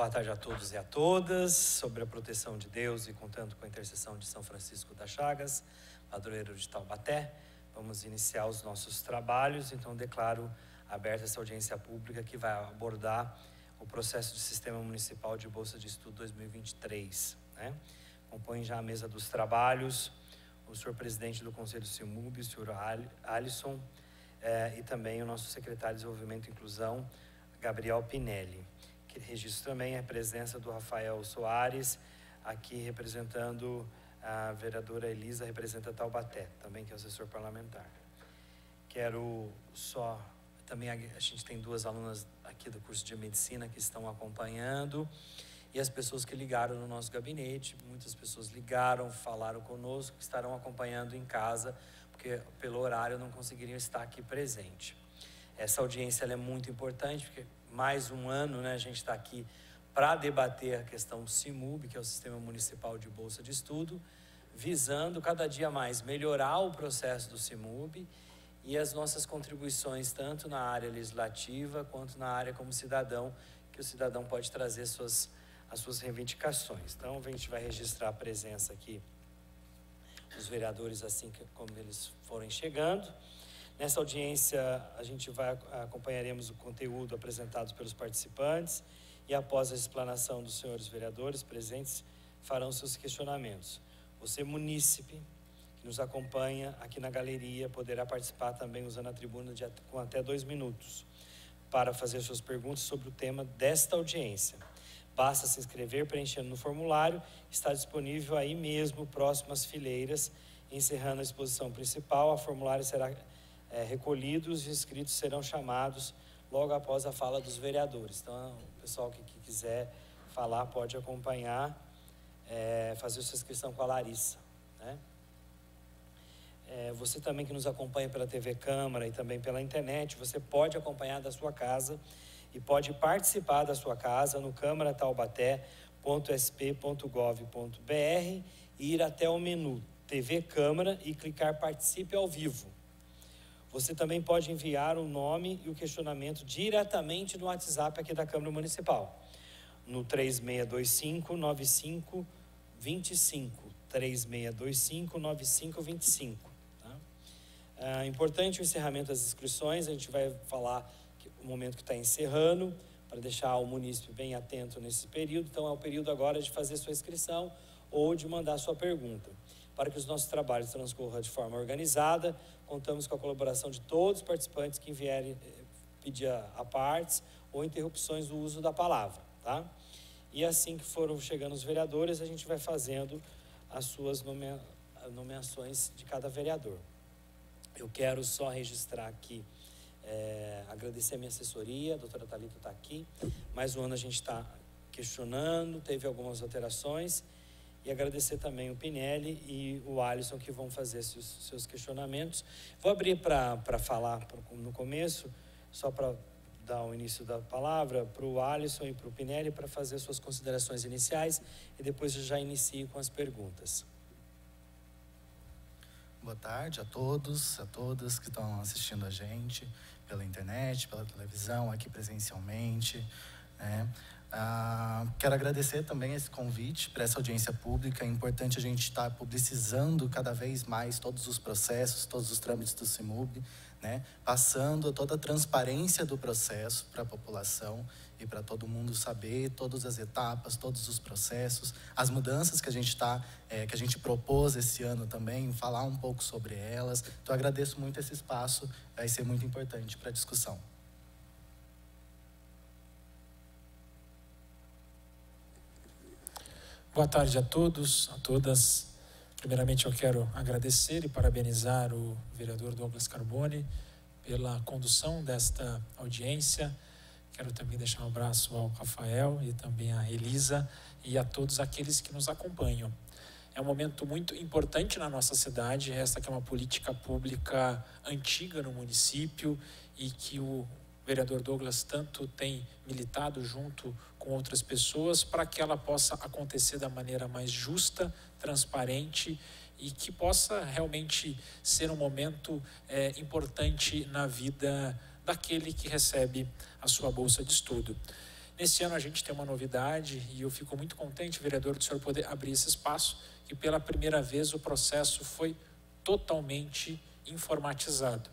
Boa tarde a todos e a todas. Sobre a proteção de Deus e contando com a intercessão de São Francisco das Chagas, padroeiro de Taubaté, vamos iniciar os nossos trabalhos. Então declaro aberta essa audiência pública que vai abordar o processo do Sistema Municipal de Bolsa de Estudo 2023. Compõe já a mesa dos trabalhos o senhor presidente do Conselho Simub, o senhor Alisson, e também o nosso secretário de Desenvolvimento e Inclusão, Gabriel Pinelli. Que registro também a presença do Rafael Soares, aqui representando a vereadora Elisa, representa Taubaté, também que é o assessor parlamentar. Quero só, também a gente tem duas alunas aqui do curso de Medicina que estão acompanhando, e as pessoas que ligaram no nosso gabinete, muitas pessoas ligaram, falaram conosco, que estarão acompanhando em casa, porque pelo horário não conseguiriam estar aqui presente. Essa audiência ela é muito importante, porque mais um ano, a gente está aqui para debater a questão do Simub, que é o Sistema Municipal de Bolsa de Estudo, visando cada dia mais melhorar o processo do Simub e as nossas contribuições, tanto na área legislativa, quanto na área como cidadão, que o cidadão pode trazer as suas reivindicações. Então, a gente vai registrar a presença aqui dos vereadores assim como eles forem chegando. Nessa audiência, a gente acompanharemos o conteúdo apresentado pelos participantes e, após a explanação dos senhores vereadores presentes, farão seus questionamentos. Você, munícipe, que nos acompanha aqui na galeria, poderá participar também usando a tribuna com até 2 minutos para fazer suas perguntas sobre o tema desta audiência. Basta se inscrever preenchendo no formulário, está disponível aí mesmo, próximo às fileiras. Encerrando a exposição principal, a formulário será recolhido e os inscritos serão chamados logo após a fala dos vereadores. Então, o pessoal que quiser falar pode acompanhar, fazer sua inscrição com a Larissa. Você também que nos acompanha pela TV Câmara e também pela internet, você pode acompanhar da sua casa e pode participar da sua casa no câmarataubaté.sp.gov.br e ir até o menu TV Câmara e clicar Participe ao Vivo. Você também pode enviar o nome e o questionamento diretamente no WhatsApp aqui da Câmara Municipal, no 3625-9525, 3625-9525. É importante o encerramento das inscrições, a gente vai falar o momento que está encerrando, para deixar o munícipe bem atento nesse período. Então, é o período agora de fazer sua inscrição ou de mandar sua pergunta. Para que os nossos trabalhos transcorram de forma organizada, contamos com a colaboração de todos os participantes que vierem pedir a partes ou interrupções do uso da palavra, E assim que foram chegando os vereadores, a gente vai fazendo as suas nomeações de cada vereador. Eu quero só registrar aqui, agradecer a minha assessoria, a doutora Thalita está aqui. Mais um ano a gente está questionando, teve algumas alterações. E agradecer também o Pinelli e o Alisson que vão fazer seus questionamentos. Vou abrir para falar no começo, só para dar o início da palavra, para o Alisson e para o Pinelli, para fazer suas considerações iniciais, e depois eu já inicio com as perguntas. Boa tarde a todos, a todas que estão assistindo a gente pela internet, pela televisão, aqui presencialmente, Quero agradecer também esse convite para essa audiência pública. É importante a gente estar publicizando cada vez mais todos os processos, todos os trâmites do Simub, passando toda a transparência do processo para a população e para todo mundo saber todas as etapas, todos os processos, as mudanças que a gente que a gente propôs esse ano também, falar um pouco sobre elas. Então, agradeço muito esse espaço, vai ser muito importante para a discussão. Boa tarde a todos, a todas. Primeiramente, eu quero agradecer e parabenizar o vereador Douglas Carboni pela condução desta audiência. Quero também deixar um abraço ao Rafael e também à Elisa e a todos aqueles que nos acompanham. É um momento muito importante na nossa cidade, esta que é uma política pública antiga no município e que o vereador Douglas tanto tem militado junto com outras pessoas para que ela possa acontecer da maneira mais justa, transparente e que possa realmente ser um momento importante na vida daquele que recebe a sua bolsa de estudo. Nesse ano a gente tem uma novidade e eu fico muito contente, vereador, do senhor poder abrir esse espaço, que pela primeira vez o processo foi totalmente informatizado.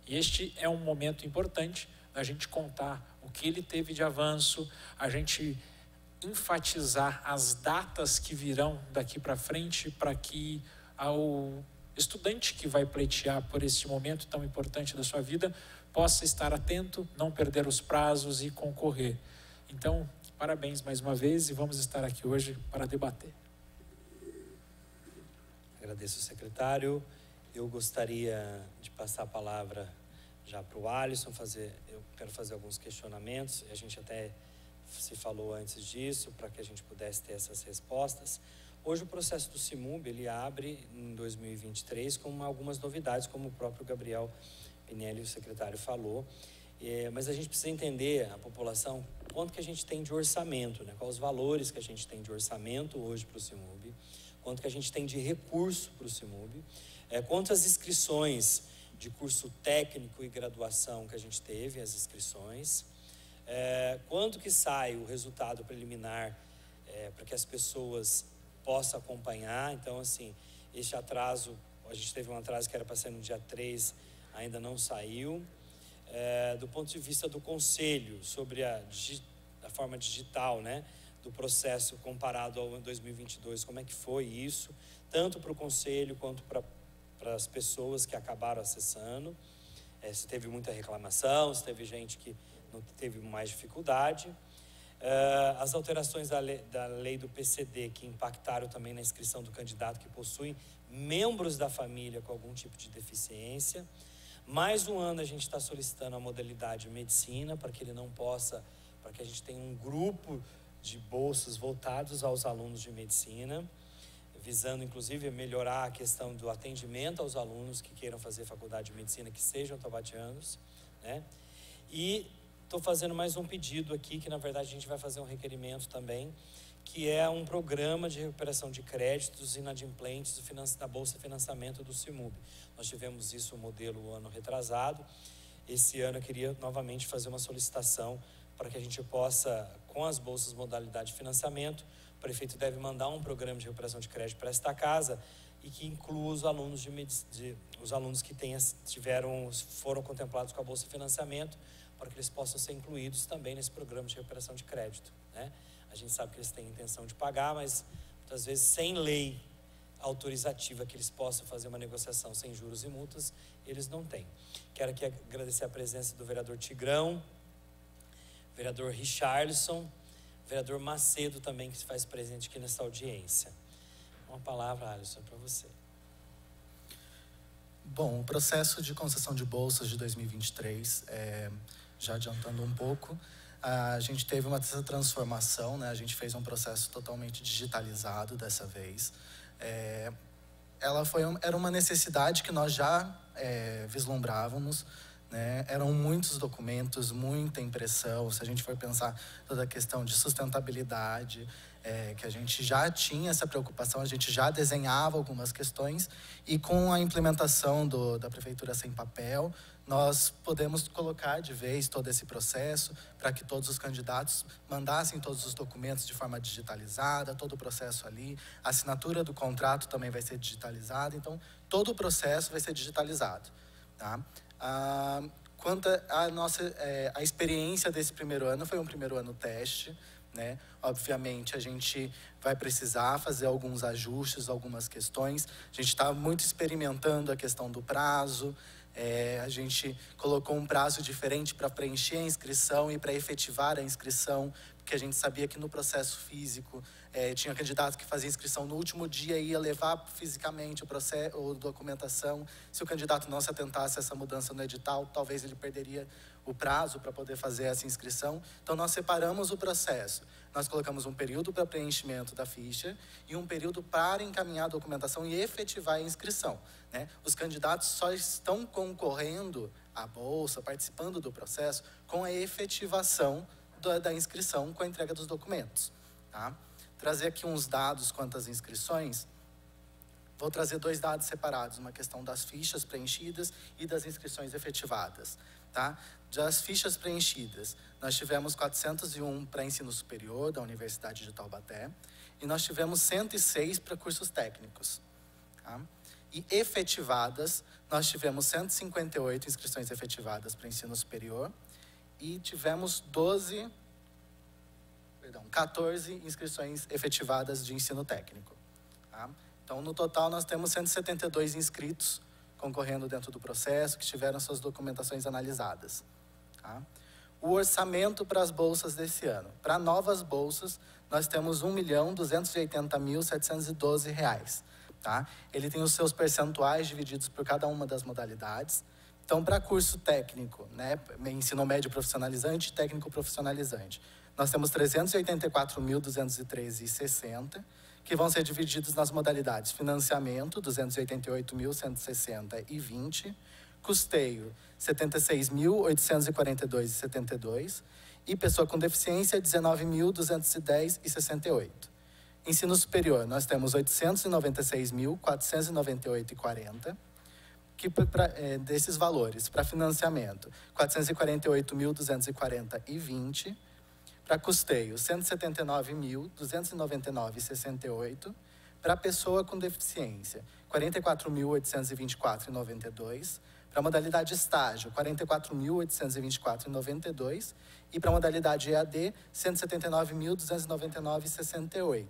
E este é um momento importante da gente contar o que ele teve de avanço, a gente enfatizar as datas que virão daqui para frente, para que ao estudante que vai pleitear por este momento tão importante da sua vida possa estar atento, não perder os prazos e concorrer. Então, parabéns mais uma vez e vamos estar aqui hoje para debater. Agradeço, secretário. Eu gostaria de passar a palavra já para o Alisson. Eu quero fazer alguns questionamentos. A gente até se falou antes disso, para que a gente pudesse ter essas respostas. Hoje o processo do CIMUB, ele abre em 2023 com algumas novidades, como o próprio Gabriel Pinelli, o secretário, falou. Mas a gente precisa entender, a população, quanto que a gente tem de orçamento, né? Quais os valores que a gente tem de orçamento hoje para o CIMUB, quanto que a gente tem de recurso para o CIMUB, quantas inscrições de curso técnico e graduação que a gente teve, as inscrições, quanto que sai o resultado preliminar para que as pessoas possam acompanhar. Então, assim, este atraso, a gente teve um atraso que era para ser no dia 3, ainda não saiu. Do ponto de vista do conselho, sobre a forma digital, né, do processo comparado ao 2022, como é que foi isso, tanto para o conselho quanto para as pessoas que acabaram acessando, se teve muita reclamação, se teve gente que não teve mais dificuldade. As alterações da lei do PCD, que impactaram também na inscrição do candidato que possui membros da família com algum tipo de deficiência. Mais um ano a gente está solicitando a modalidade medicina, para que ele não possa, para que a gente tenha um grupo de bolsas voltados aos alunos de medicina, visando inclusive melhorar a questão do atendimento aos alunos que queiram fazer faculdade de medicina, que sejam taubatianos, né? E estou fazendo mais um pedido aqui, que na verdade a gente vai fazer um requerimento também, que é um programa de recuperação de créditos inadimplentes da Bolsa de Financiamento do CIMUB. Nós tivemos isso, o modelo, ano retrasado. Esse ano eu queria novamente fazer uma solicitação para que a gente possa, com as bolsas modalidade de financiamento, o prefeito deve mandar um programa de recuperação de crédito para esta casa e que inclua os alunos os alunos que foram contemplados com a Bolsa de Financiamento, para que eles possam ser incluídos também nesse programa de recuperação de crédito, né? A gente sabe que eles têm intenção de pagar, mas muitas vezes sem lei autorizativa que eles possam fazer uma negociação sem juros e multas, eles não têm. Quero aqui agradecer a presença do vereador Tigrão, vereador Richarlison, vereador Macedo também, que se faz presente aqui nessa audiência. Uma palavra, Alisson, para você. Bom, o processo de concessão de bolsas de 2023, já adiantando um pouco, a gente teve essa transformação, né? A gente fez um processo totalmente digitalizado dessa vez. Era uma necessidade que nós já vislumbrávamos, né? Eram muitos documentos, muita impressão. Se a gente for pensar toda a questão de sustentabilidade, que a gente já tinha essa preocupação, a gente já desenhava algumas questões, e com a implementação da Prefeitura Sem Papel, nós podemos colocar de vez todo esse processo para que todos os candidatos mandassem todos os documentos de forma digitalizada, todo o processo ali, a assinatura do contrato também vai ser digitalizada, então todo o processo vai ser digitalizado, tá? Quanto a experiência desse primeiro ano, foi um primeiro ano teste, né? Obviamente a gente vai precisar fazer alguns ajustes, algumas questões. A gente está muito experimentando a questão do prazo. A gente colocou um prazo diferente para preencher a inscrição e para efetivar a inscrição, porque a gente sabia que no processo físico tinha candidato que fazia inscrição no último dia e ia levar fisicamente a documentação. Se o candidato não se atentasse a essa mudança no edital, talvez ele perderia o prazo para poder fazer essa inscrição. Então nós separamos o processo. Nós colocamos um período para preenchimento da ficha e um período para encaminhar a documentação e efetivar a inscrição, né? Os candidatos só estão concorrendo à bolsa, participando do processo, com a efetivação da inscrição, com a entrega dos documentos, tá? Trazer aqui uns dados quanto às inscrições. Vou trazer 2 dados separados, uma questão das fichas preenchidas e das inscrições efetivadas. tá? Das fichas preenchidas, nós tivemos 401 para ensino superior da Universidade de Taubaté e nós tivemos 106 para cursos técnicos. Tá? E efetivadas, nós tivemos 158 inscrições efetivadas para ensino superior e tivemos 14 inscrições efetivadas de ensino técnico. Tá? Então, no total, nós temos 172 inscritos concorrendo dentro do processo, que tiveram suas documentações analisadas. Tá? O orçamento para as bolsas desse ano. Para novas bolsas, nós temos R$ 1.280.712. Tá? Ele tem os seus percentuais divididos por cada uma das modalidades. Então, para curso técnico, né, ensino médio profissionalizante e técnico profissionalizante, nós temos R$ 384.213,60, que vão ser divididos nas modalidades financiamento, R$ 288.160,20, custeio, R$ 76.842,72 e pessoa com deficiência, R$ 19.210,68. Ensino superior, nós temos R$ 896.498,40, que desses valores, para financiamento, R$ 448.240,20, para custeio, R$ 179.299,68, para pessoa com deficiência, R$ 44.824,92, para modalidade estágio, R$ 44.824,92 e para modalidade EAD, R$ 179.299,68.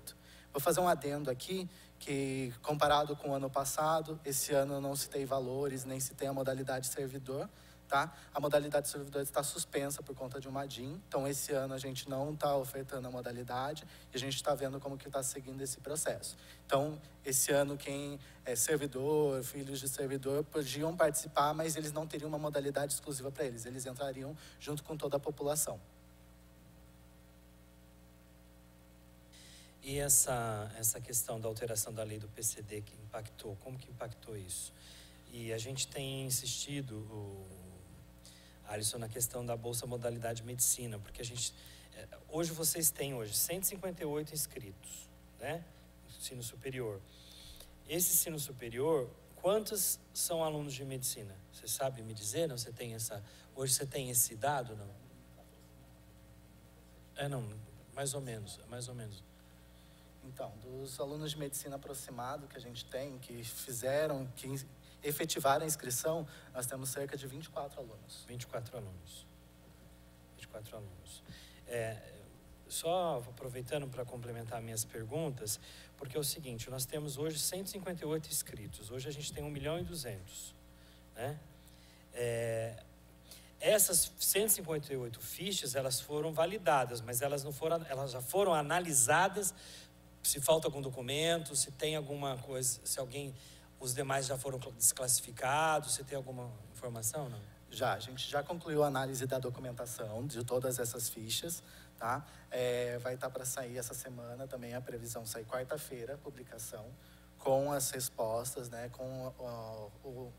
Vou fazer um adendo aqui, que comparado com o ano passado, esse ano eu não citei valores, nem citei a modalidade servidor, tá? A modalidade servidor está suspensa por conta de uma DIN, então esse ano a gente não está ofertando a modalidade e a gente está vendo como que está seguindo esse processo. Então, esse ano quem é servidor, filhos de servidor, podiam participar, mas eles não teriam uma modalidade exclusiva para eles, eles entrariam junto com toda a população. E essa questão da alteração da lei do PCD que impactou, como que impactou isso? E a gente tem insistido, Alisson, na questão da Bolsa Modalidade Medicina, porque a gente, hoje vocês têm 158 inscritos, né? Ensino superior. Esse ensino superior, quantos são alunos de medicina? Você sabe me dizer? Não? Hoje você tem esse dado, não? Não, mais ou menos. Então, dos alunos de medicina aproximado que a gente tem, que efetivaram a inscrição, nós temos cerca de 24 alunos. 24 alunos. Só aproveitando para complementar minhas perguntas, porque é o seguinte, nós temos hoje 158 inscritos, hoje a gente tem 1.200.000, né? Essas 158 fichas, elas foram validadas, mas elas já foram analisadas. Se falta algum documento, se tem alguma coisa, os demais já foram desclassificados, se tem alguma informação, não? A gente já concluiu a análise da documentação de todas essas fichas, tá? Vai estar para sair essa semana também, a previsão sair quarta-feira, publicação, com as respostas, né? Com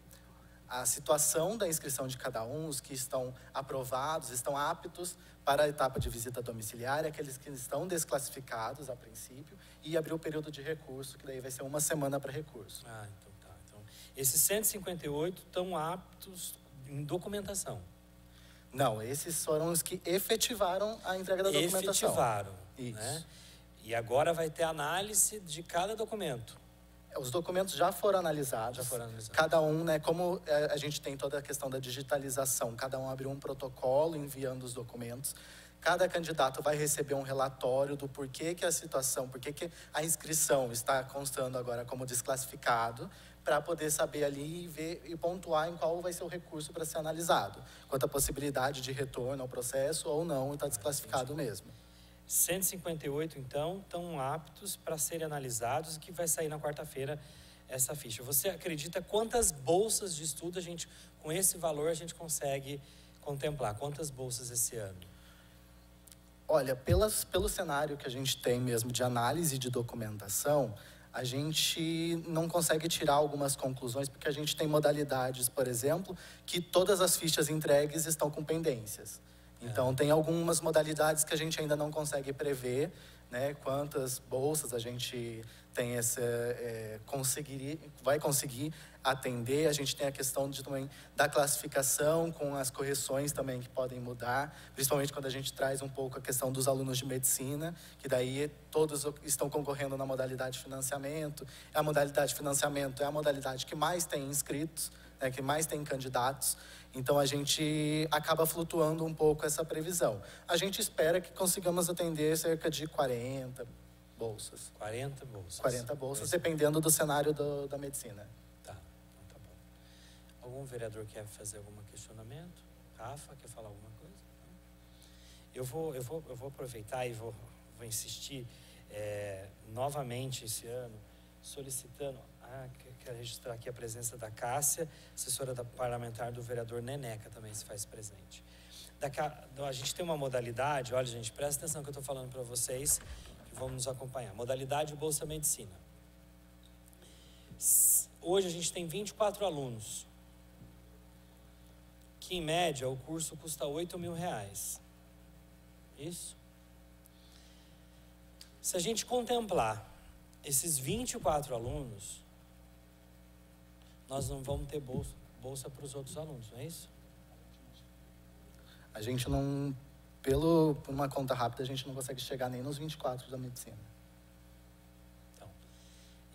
a situação da inscrição de cada um, os que estão aprovados, estão aptos para a etapa de visita domiciliar, aqueles que estão desclassificados a princípio, e abrir o período de recurso, que daí vai ser 1 semana para recurso. Então tá. Então, esses 158 estão aptos em documentação? Não, esses foram os que efetivaram a entrega da documentação. Efetivaram, isso. Né? E agora vai ter análise de cada documento. Os documentos já foram analisados. Cada um, né, como a gente tem toda a questão da digitalização, cada um abriu um protocolo enviando os documentos. Cada candidato vai receber um relatório do porquê que a situação, porquê que a inscrição está constando agora como desclassificado, para poder saber ali e ver e pontuar em qual vai ser o recurso para ser analisado. Quanto à possibilidade de retorno ao processo ou não, está desclassificado mesmo. 158, então, estão aptos para serem analisados, e que vai sair na quarta-feira essa ficha. Você acredita quantas bolsas de estudo com esse valor, a gente consegue contemplar? Quantas bolsas esse ano? Olha, pelo cenário que a gente tem mesmo de análise de documentação, a gente não consegue tirar algumas conclusões, porque a gente tem modalidades, por exemplo, que todas as fichas entregues estão com pendências. Então, tem algumas modalidades que a gente ainda não consegue prever, né, quantas bolsas a gente tem vai conseguir atender. A gente tem a questão também da classificação, com as correções também que podem mudar, principalmente quando a gente traz um pouco a questão dos alunos de medicina, que daí todos estão concorrendo na modalidade de financiamento. A modalidade de financiamento é a modalidade que mais tem inscritos, né, que mais tem candidatos. Então, a gente acaba flutuando um pouco essa previsão. A gente espera que consigamos atender cerca de 40 bolsas. 40 bolsas. 40 bolsas, dependendo do cenário da medicina. Tá, então tá bom. Algum vereador quer fazer algum questionamento? Rafa, quer falar alguma coisa? Eu vou aproveitar e vou insistir novamente esse ano, solicitando... quero registrar aqui a presença da Cássia, assessora parlamentar do vereador Neneca, também se faz presente. A gente tem uma modalidade, olha gente, presta atenção que eu estou falando para vocês, que vão nos acompanhar. Modalidade Bolsa Medicina. Hoje a gente tem 24 alunos, que em média o curso custa R$8.000. Isso? Se a gente contemplar esses 24 alunos, nós não vamos ter bolsa para os outros alunos, não é isso? A gente não, por uma conta rápida, a gente não consegue chegar nem nos 24 da medicina. Então,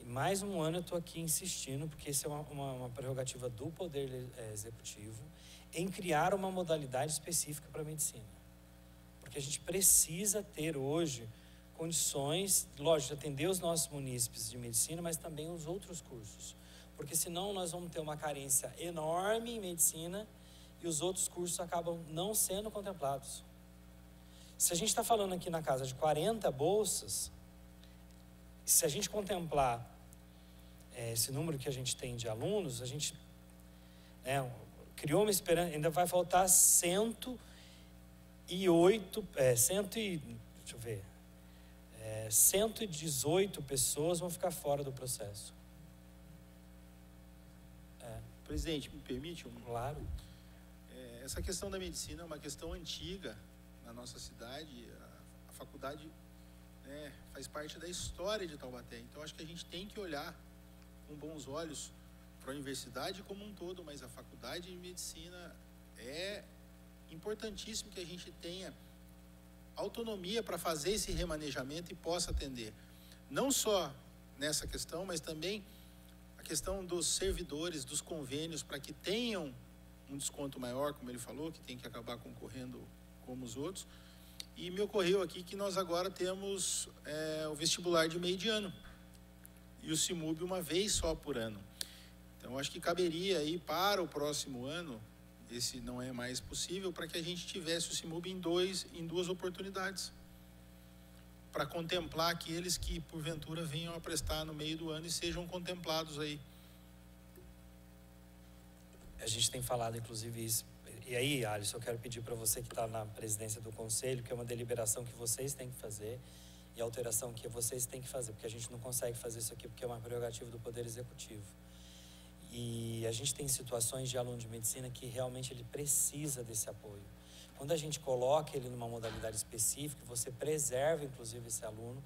e mais um ano eu estou aqui insistindo, porque isso é uma prerrogativa do Poder Executivo, em criar uma modalidade específica para a medicina. Porque a gente precisa ter hoje condições, lógico, de atender os nossos munícipes de medicina, mas também os outros cursos. Porque senão nós vamos ter uma carência enorme em medicina e os outros cursos acabam não sendo contemplados. Se a gente está falando aqui na casa de 40 bolsas, se a gente contemplar esse número que a gente tem de alunos, a gente criou uma esperança, ainda vai faltar 118 pessoas vão ficar fora do processo. Presidente, me permite? Claro. Essa questão da medicina é uma questão antiga na nossa cidade. A faculdade faz parte da história de Taubaté. Então, acho que a gente tem que olhar com bons olhos para a universidade como um todo, mas a faculdade de medicina é importantíssimo que a gente tenha autonomia para fazer esse remanejamento e possa atender. Não só nessa questão, mas também a questão dos servidores, dos convênios, para que tenham um desconto maior, como ele falou, que tem que acabar concorrendo como os outros. E me ocorreu aqui que nós agora temos o vestibular de meio de ano e o CIMUB uma vez só por ano. Então, acho que caberia aí para o próximo ano, esse não é mais possível, para que a gente tivesse o CIMUB em duas oportunidades, para contemplar aqueles que, porventura, venham a prestar no meio do ano e sejam contemplados aí. A gente tem falado, inclusive, isso. E aí, Alisson, eu quero pedir para você que está na presidência do Conselho, que é uma deliberação que vocês têm que fazer e alteração que vocês têm que fazer, porque a gente não consegue fazer isso aqui, porque é uma prerrogativa do Poder Executivo. E a gente tem situações de aluno de medicina que realmente ele precisa desse apoio. Quando a gente coloca ele numa modalidade específica, você preserva, inclusive, esse aluno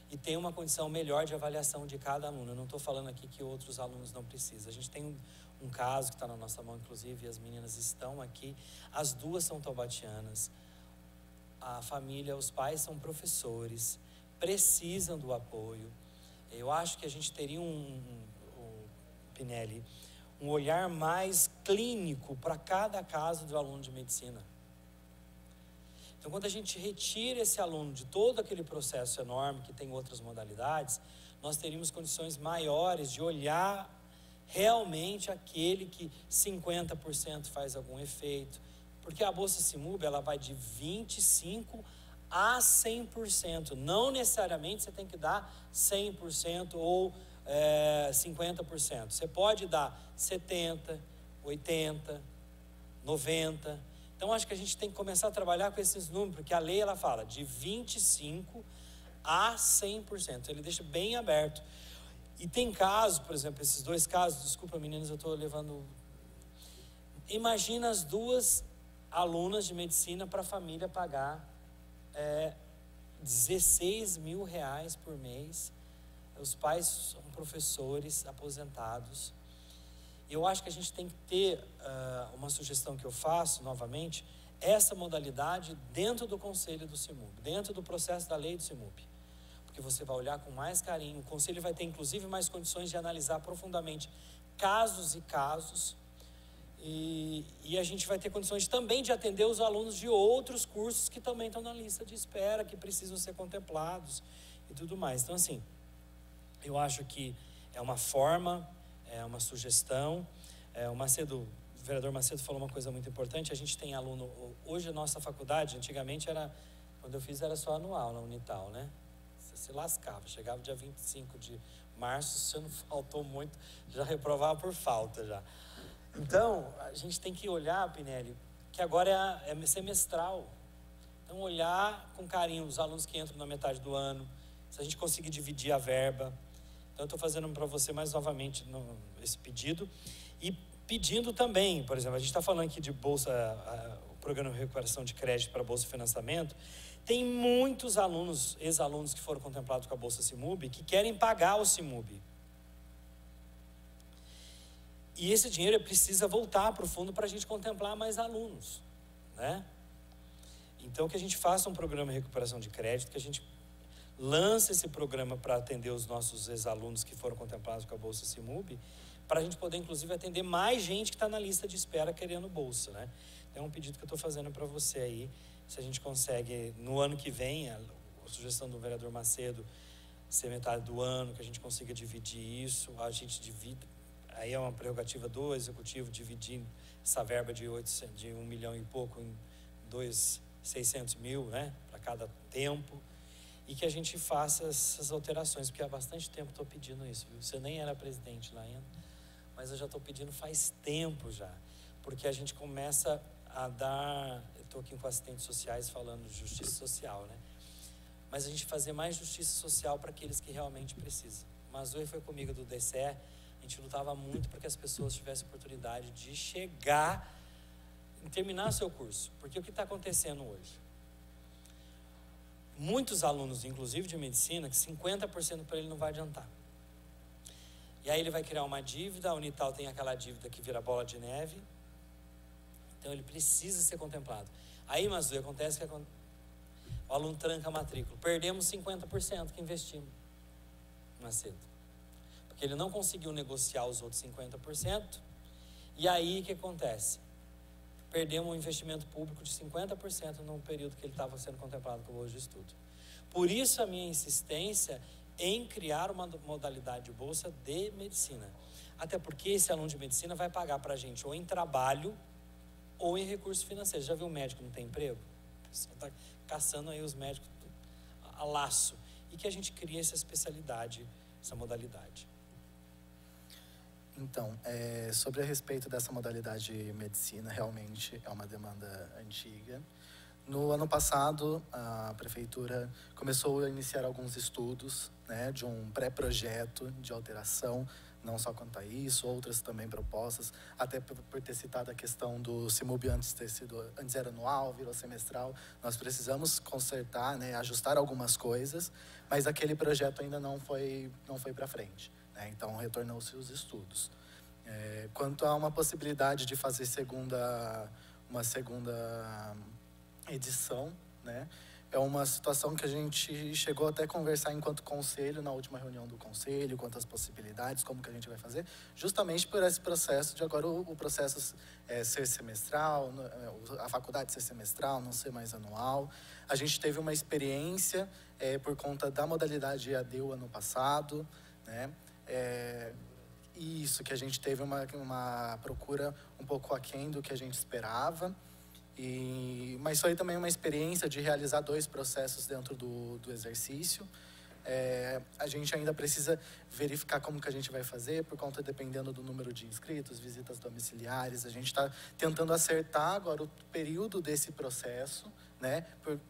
e tem uma condição melhor de avaliação de cada aluno. Eu não estou falando aqui que outros alunos não precisam. A gente tem um caso que está na nossa mão, inclusive, e as meninas estão aqui. As duas são taubatianas. A família, os pais são professores, precisam do apoio. Eu acho que a gente teria Pinelli, um olhar mais clínico para cada caso do aluno de medicina. Então, quando a gente retira esse aluno de todo aquele processo enorme que tem outras modalidades, nós teríamos condições maiores de olhar realmente aquele que 50% faz algum efeito. Porque a Bolsa CIMUB, ela vai de 25% a 100%. Não necessariamente você tem que dar 100% ou 50%. Você pode dar 70%, 80%, 90%. Então, acho que a gente tem que começar a trabalhar com esses números, porque a lei, ela fala de 25% a 100%. Ele deixa bem aberto. E tem casos, por exemplo, esses dois casos, desculpa meninas, eu estou levando... Imagina as duas alunas de medicina para a família pagar R$16.000 por mês. Meus pais são professores aposentados. Eu acho que a gente tem que ter uma sugestão que eu faço, novamente, essa modalidade dentro do conselho do CIMUB, dentro do processo da lei do CIMUB. Porque você vai olhar com mais carinho, o conselho vai ter inclusive mais condições de analisar profundamente casos e casos, e a gente vai ter condições também de atender os alunos de outros cursos que também estão na lista de espera, que precisam ser contemplados e tudo mais. Então, assim, eu acho que é uma forma, é uma sugestão. O vereador Macedo falou uma coisa muito importante. A gente tem aluno, hoje a nossa faculdade, antigamente quando eu fiz era só anual na Unital, né? Você se lascava, chegava dia 25 de março, se não faltou muito, já reprovava por falta já. Então, a gente tem que olhar, Pinelli, que agora é semestral. Então, olhar com carinho os alunos que entram na metade do ano, se a gente conseguir dividir a verba. Então, eu estou fazendo para você mais novamente esse pedido. E pedindo também, por exemplo, a gente está falando aqui de bolsa, o programa de recuperação de crédito para bolsa de financiamento. Tem muitos alunos, ex-alunos que foram contemplados com a bolsa CIMUB, que querem pagar o CIMUB. E esse dinheiro precisa voltar para o fundo para a gente contemplar mais alunos, né? Então, que a gente faça um programa de recuperação de crédito, que a gente lance esse programa para atender os nossos ex-alunos que foram contemplados com a bolsa CIMUB, para a gente poder, inclusive, atender mais gente que está na lista de espera querendo bolsa, né? Então, é um pedido que eu estou fazendo para você aí, se a gente consegue, no ano que vem, a sugestão do vereador Macedo, ser metade do ano, que a gente consiga dividir isso, a gente divide, aí é uma prerrogativa do executivo dividir essa verba de 1 milhão e pouco em 600 mil, né, para cada tempo, e que a gente faça essas alterações, porque há bastante tempo estou pedindo isso, viu? Você nem era presidente lá ainda, mas eu já estou pedindo faz tempo já, porque a gente começa a dar, eu estou aqui com assistentes sociais falando de justiça social, né, mas a gente fazer mais justiça social para aqueles que realmente precisam. Mas hoje foi comigo do DCE, a gente lutava muito para que as pessoas tivessem oportunidade de chegar e terminar seu curso. Porque o que está acontecendo hoje? Muitos alunos, inclusive de medicina, que 50% para ele não vai adiantar. E aí ele vai criar uma dívida, a Unital tem aquela dívida que vira bola de neve, então ele precisa ser contemplado. Aí, mas acontece que o aluno tranca a matrícula. Perdemos 50% que investimos Macedo. Porque ele não conseguiu negociar os outros 50%, e aí o que acontece? Perdemos um investimento público de 50% no período que ele estava sendo contemplado com o bolsa de estudo. Por isso a minha insistência em criar uma modalidade de bolsa de medicina. Até porque esse aluno de medicina vai pagar para a gente ou em trabalho ou em recursos financeiros. Já viu um médico que não tem emprego? Você está caçando aí os médicos a laço. E que a gente crie essa especialidade, essa modalidade. Então, sobre a respeito dessa modalidade de medicina, realmente é uma demanda antiga. No ano passado, a prefeitura começou a iniciar alguns estudos, né, de um pré-projeto de alteração, não só quanto a isso, outras também propostas, até por ter citado a questão do CIMUB antes era anual, virou semestral. Nós precisamos consertar, né, ajustar algumas coisas, mas aquele projeto ainda não foi para frente. Então, retornou-se os estudos. Quanto a uma possibilidade de fazer uma segunda edição, né, é uma situação que a gente chegou até a conversar enquanto conselho, na última reunião do conselho, quantas possibilidades, como que a gente vai fazer, justamente por esse processo de agora o processo ser semestral, a faculdade ser semestral, não ser mais anual. A gente teve uma experiência por conta da modalidade EAD o ano passado, né, isso, que a gente teve uma procura um pouco aquém do que a gente esperava, mas foi também uma experiência de realizar 2 processos dentro do exercício. A gente ainda precisa verificar como que a gente vai fazer, por conta, dependendo do número de inscritos, visitas domiciliares. A gente está tentando acertar agora o período desse processo, né,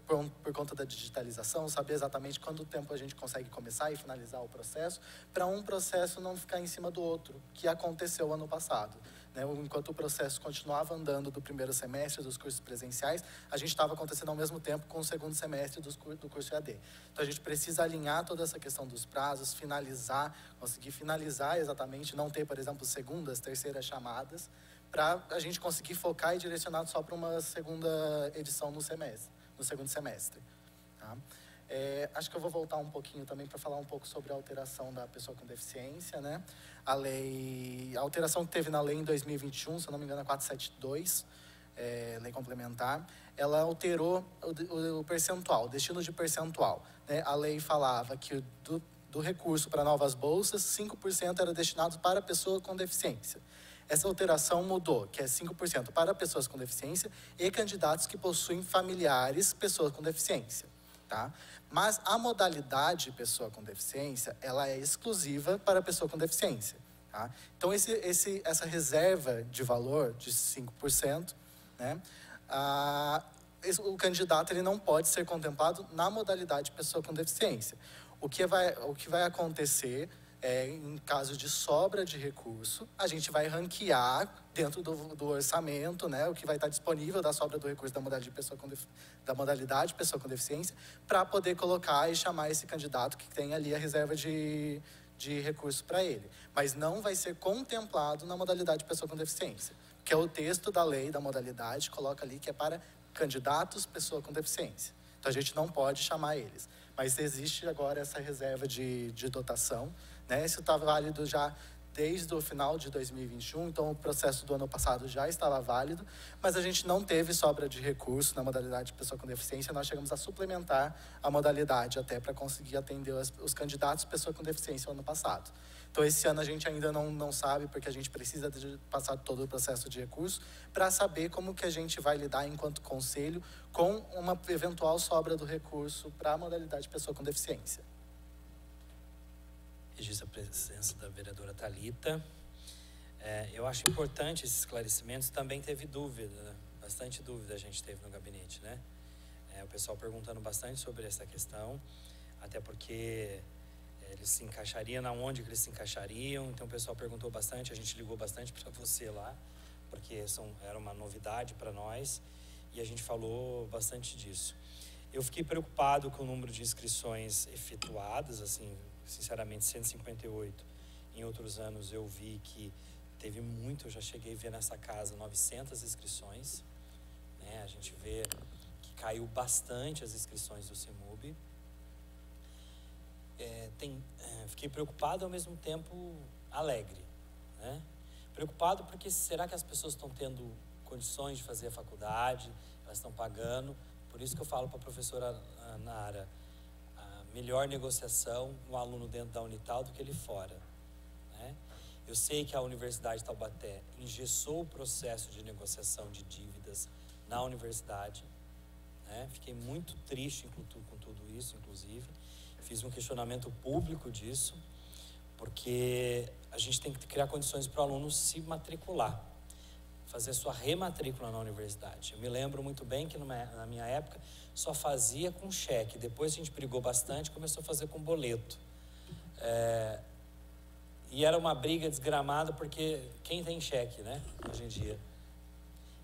por conta da digitalização, saber exatamente quanto tempo a gente consegue começar e finalizar o processo, para um processo não ficar em cima do outro, que aconteceu ano passado. Né? Enquanto o processo continuava andando do primeiro semestre dos cursos presenciais, a gente estava acontecendo ao mesmo tempo com o segundo semestre do curso EAD. Então, a gente precisa alinhar toda essa questão dos prazos, conseguir finalizar exatamente, não ter, por exemplo, segundas, terceiras chamadas, para a gente conseguir focar e direcionar só para uma segunda edição no segundo semestre. Tá? Acho que eu vou voltar um pouquinho também para falar um pouco sobre a alteração da pessoa com deficiência, né? A alteração que teve na lei em 2021, se eu não me engano, é 472, lei complementar, ela alterou o percentual, o destino de percentual. Né? A lei falava que do recurso para novas bolsas, 5% era destinado para pessoa com deficiência. Essa alteração mudou, que é 5% para pessoas com deficiência e candidatos que possuem familiares pessoas com deficiência. Tá? Mas a modalidade pessoa com deficiência, ela é exclusiva para pessoa com deficiência. Tá? Então, essa reserva de valor de 5%, né, o candidato ele não pode ser contemplado na modalidade pessoa com deficiência. O que vai acontecer em caso de sobra de recurso, a gente vai ranquear dentro do orçamento, né, o que vai estar disponível da sobra do recurso da modalidade pessoa com deficiência, para poder colocar e chamar esse candidato que tem ali a reserva de recurso para ele. Mas não vai ser contemplado na modalidade pessoa com deficiência, que é o texto da lei da modalidade, coloca ali que é para candidatos pessoa com deficiência. Então, a gente não pode chamar eles. Mas existe agora essa reserva de dotação, né? Isso está válido já desde o final de 2021, então o processo do ano passado já estava válido, mas a gente não teve sobra de recurso na modalidade pessoa com deficiência, nós chegamos a suplementar a modalidade até para conseguir atender os candidatos pessoa com deficiência no ano passado. Então, esse ano a gente ainda não sabe, porque a gente precisa de passar todo o processo de recurso para saber como que a gente vai lidar enquanto conselho com uma eventual sobra do recurso para a modalidade pessoa com deficiência. Registro a presença da vereadora Thalita. Eu acho importante esses esclarecimentos. Também teve dúvida, bastante dúvida a gente teve no gabinete, né? O pessoal perguntando bastante sobre essa questão, até porque eles se encaixariam, onde que eles se encaixariam. Então, o pessoal perguntou bastante, a gente ligou bastante para você lá, porque era uma novidade para nós, e a gente falou bastante disso. Eu fiquei preocupado com o número de inscrições efetuadas, assim, sinceramente, 158. Em outros anos eu vi que teve muito, eu já cheguei a ver nessa casa 900 inscrições, né? A gente vê que caiu bastante as inscrições do CIMUB. Fiquei preocupado, ao mesmo tempo alegre, né? Preocupado porque será que as pessoas estão tendo condições de fazer a faculdade, elas estão pagando. Por isso que eu falo para a professora Nara, a melhor negociação um aluno dentro da Unital do que ele fora, né? Eu sei que a Universidade de Taubaté engessou o processo de negociação de dívidas na universidade, né? Fiquei muito triste com tudo isso, inclusive. Fiz um questionamento público disso, porque a gente tem que criar condições para o aluno se matricular, fazer sua rematrícula na universidade. Eu me lembro muito bem que na minha época só fazia com cheque. Depois a gente brigou bastante, começou a fazer com boleto. E era uma briga desgramada, porque quem tem cheque, né, hoje em dia?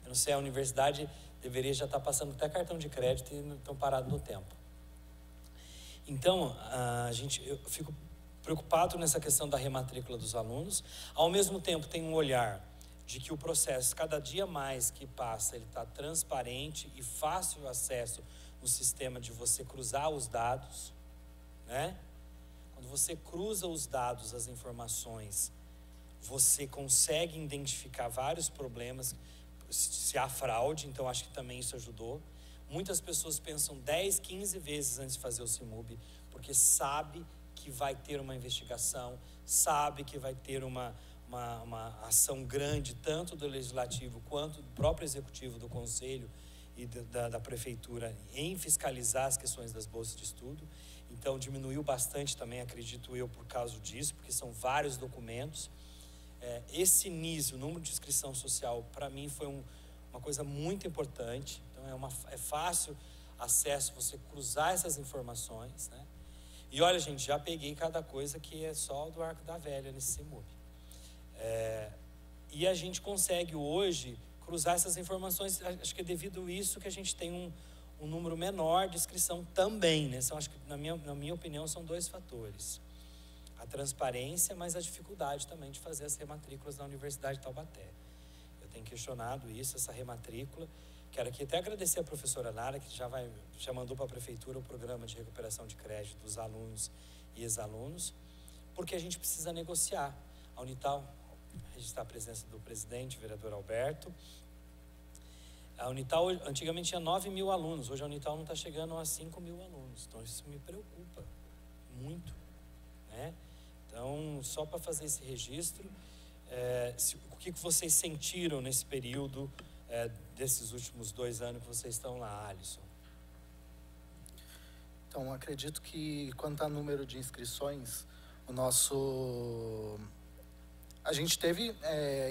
Eu não sei, a universidade deveria já estar passando até cartão de crédito e estão parados no tempo. Então, eu fico preocupado nessa questão da rematrícula dos alunos. Ao mesmo tempo, tem um olhar de que o processo, cada dia mais que passa, ele está transparente e fácil acesso no sistema de você cruzar os dados, né? Quando você cruza os dados, as informações, você consegue identificar vários problemas, se há fraude, então acho que também isso ajudou. Muitas pessoas pensam 10, 15 vezes antes de fazer o CIMUB, porque sabe que vai ter uma investigação, sabe que vai ter uma ação grande, tanto do Legislativo quanto do próprio Executivo, do Conselho e da Prefeitura, em fiscalizar as questões das bolsas de estudo. Então, diminuiu bastante também, acredito eu, por causa disso, porque são vários documentos. Esse NIS, o número de inscrição social, para mim foi uma coisa muito importante. Então, é fácil acesso, você cruzar essas informações, né? E olha, gente, já peguei cada coisa que é só do Arco da Velha nesse CIMUB. E a gente consegue hoje cruzar essas informações, acho que é devido a isso que a gente tem um número menor de inscrição também, né? Acho que, na minha opinião, são 2 fatores. A transparência, mas a dificuldade também de fazer as rematrículas na Universidade de Taubaté. Eu tenho questionado isso, essa rematrícula. Quero aqui até agradecer a professora Nara, que já mandou para a prefeitura o programa de recuperação de crédito dos alunos e ex-alunos, porque a gente precisa negociar. A Unital, registrar a presença do presidente, vereador Alberto. A Unital antigamente tinha 9.000 alunos, hoje a Unital não está chegando a 5.000 alunos, então isso me preocupa muito, né? Então, só para fazer esse registro, o que vocês sentiram nesse período desses últimos 2 anos que vocês estão lá, Alisson? Então, acredito que quanto ao número de inscrições, a gente teve,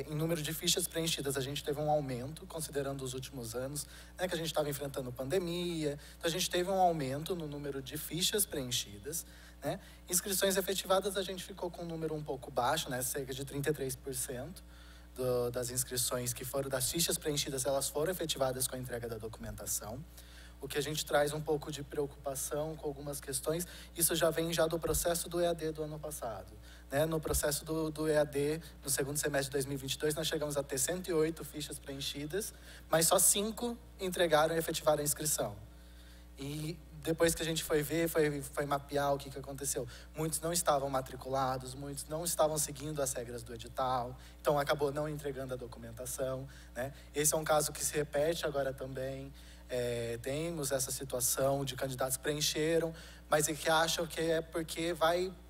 em número de fichas preenchidas, a gente teve um aumento, considerando os últimos anos, né, que a gente estava enfrentando pandemia. Então, a gente teve um aumento no número de fichas preenchidas, né? Inscrições efetivadas, a gente ficou com um número um pouco baixo, né, cerca de 33% das inscrições que foram, das fichas preenchidas, elas foram efetivadas com a entrega da documentação. O que a gente traz um pouco de preocupação com algumas questões, isso já vem do processo do EAD do ano passado. Né? No processo do EAD, no segundo semestre de 2022, nós chegamos a ter 108 fichas preenchidas, mas só 5 entregaram e efetivaram a inscrição. E depois que a gente foi ver, foi mapear o que aconteceu. Muitos não estavam matriculados, muitos não estavam seguindo as regras do edital, então acabou não entregando a documentação, né? Esse é um caso que se repete agora também. Temos essa situação de candidatos que preencheram, mas que acham que é porque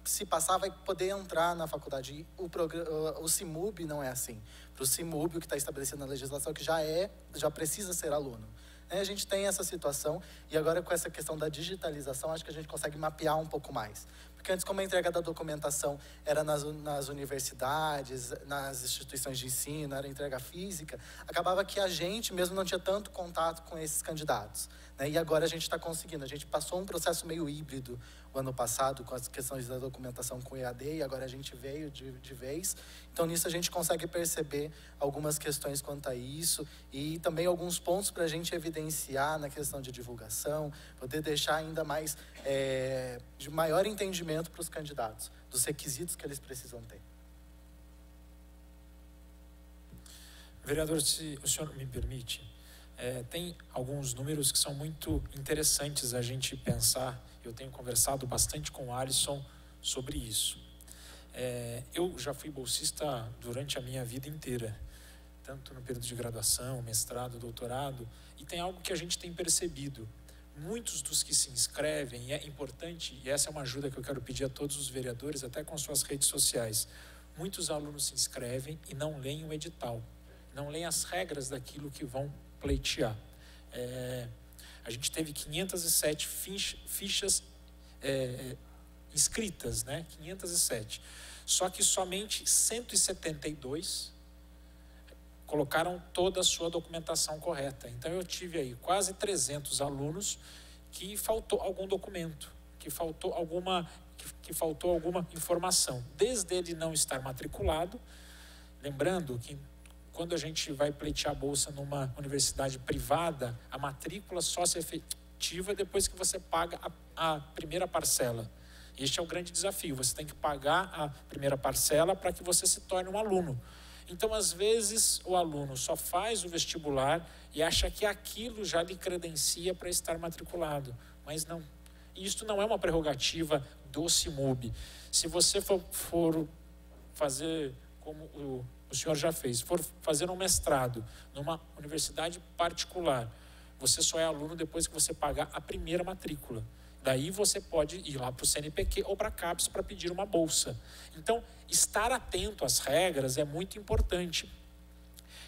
se passar, vai poder entrar na faculdade. O CIMUB não é assim. Para o CIMUB, o que está estabelecido na legislação, que já precisa ser aluno. A gente tem essa situação, e agora com essa questão da digitalização, acho que a gente consegue mapear um pouco mais. Porque antes, como a entrega da documentação era nas universidades, nas instituições de ensino, era entrega física, acabava que a gente mesmo não tinha tanto contato com esses candidatos, né? E agora a gente está conseguindo. A gente passou um processo meio híbrido o ano passado, com as questões da documentação com o EAD, e agora a gente veio de vez. Então, nisso a gente consegue perceber algumas questões quanto a isso, e também alguns pontos para a gente evidenciar na questão de divulgação, poder deixar ainda mais, de maior entendimento para os candidatos, dos requisitos que eles precisam ter. Vereador, se o senhor me permite, tem alguns números que são muito interessantes a gente pensar. Eu tenho conversado bastante com o Alisson sobre isso. Eu já fui bolsista durante a minha vida inteira, tanto no período de graduação, mestrado, doutorado, e tem algo que a gente tem percebido. Muitos dos que se inscrevem, e é importante, e essa é uma ajuda que eu quero pedir a todos os vereadores, até com suas redes sociais, muitos alunos se inscrevem e não leem o edital, não leem as regras daquilo que vão pleitear. A gente teve 507 fichas inscritas, né? 507. Só que somente 172 colocaram toda a sua documentação correta. Então eu tive aí quase 300 alunos que faltou algum documento, que faltou alguma informação. Desde ele não estar matriculado, lembrando que quando a gente vai pleitear a bolsa numa universidade privada, a matrícula só se efetiva depois que você paga a primeira parcela. Este é o grande desafio, você tem que pagar a primeira parcela para que você se torne um aluno. Então, às vezes, o aluno só faz o vestibular e acha que aquilo já lhe credencia para estar matriculado, mas não. Isto não é uma prerrogativa do CIMUB. Se você for fazer como o senhor já fez, for fazer um mestrado numa universidade particular, você só é aluno depois que você pagar a primeira matrícula. Daí você pode ir lá para o CNPq ou para a CAPES para pedir uma bolsa. Então, estar atento às regras é muito importante.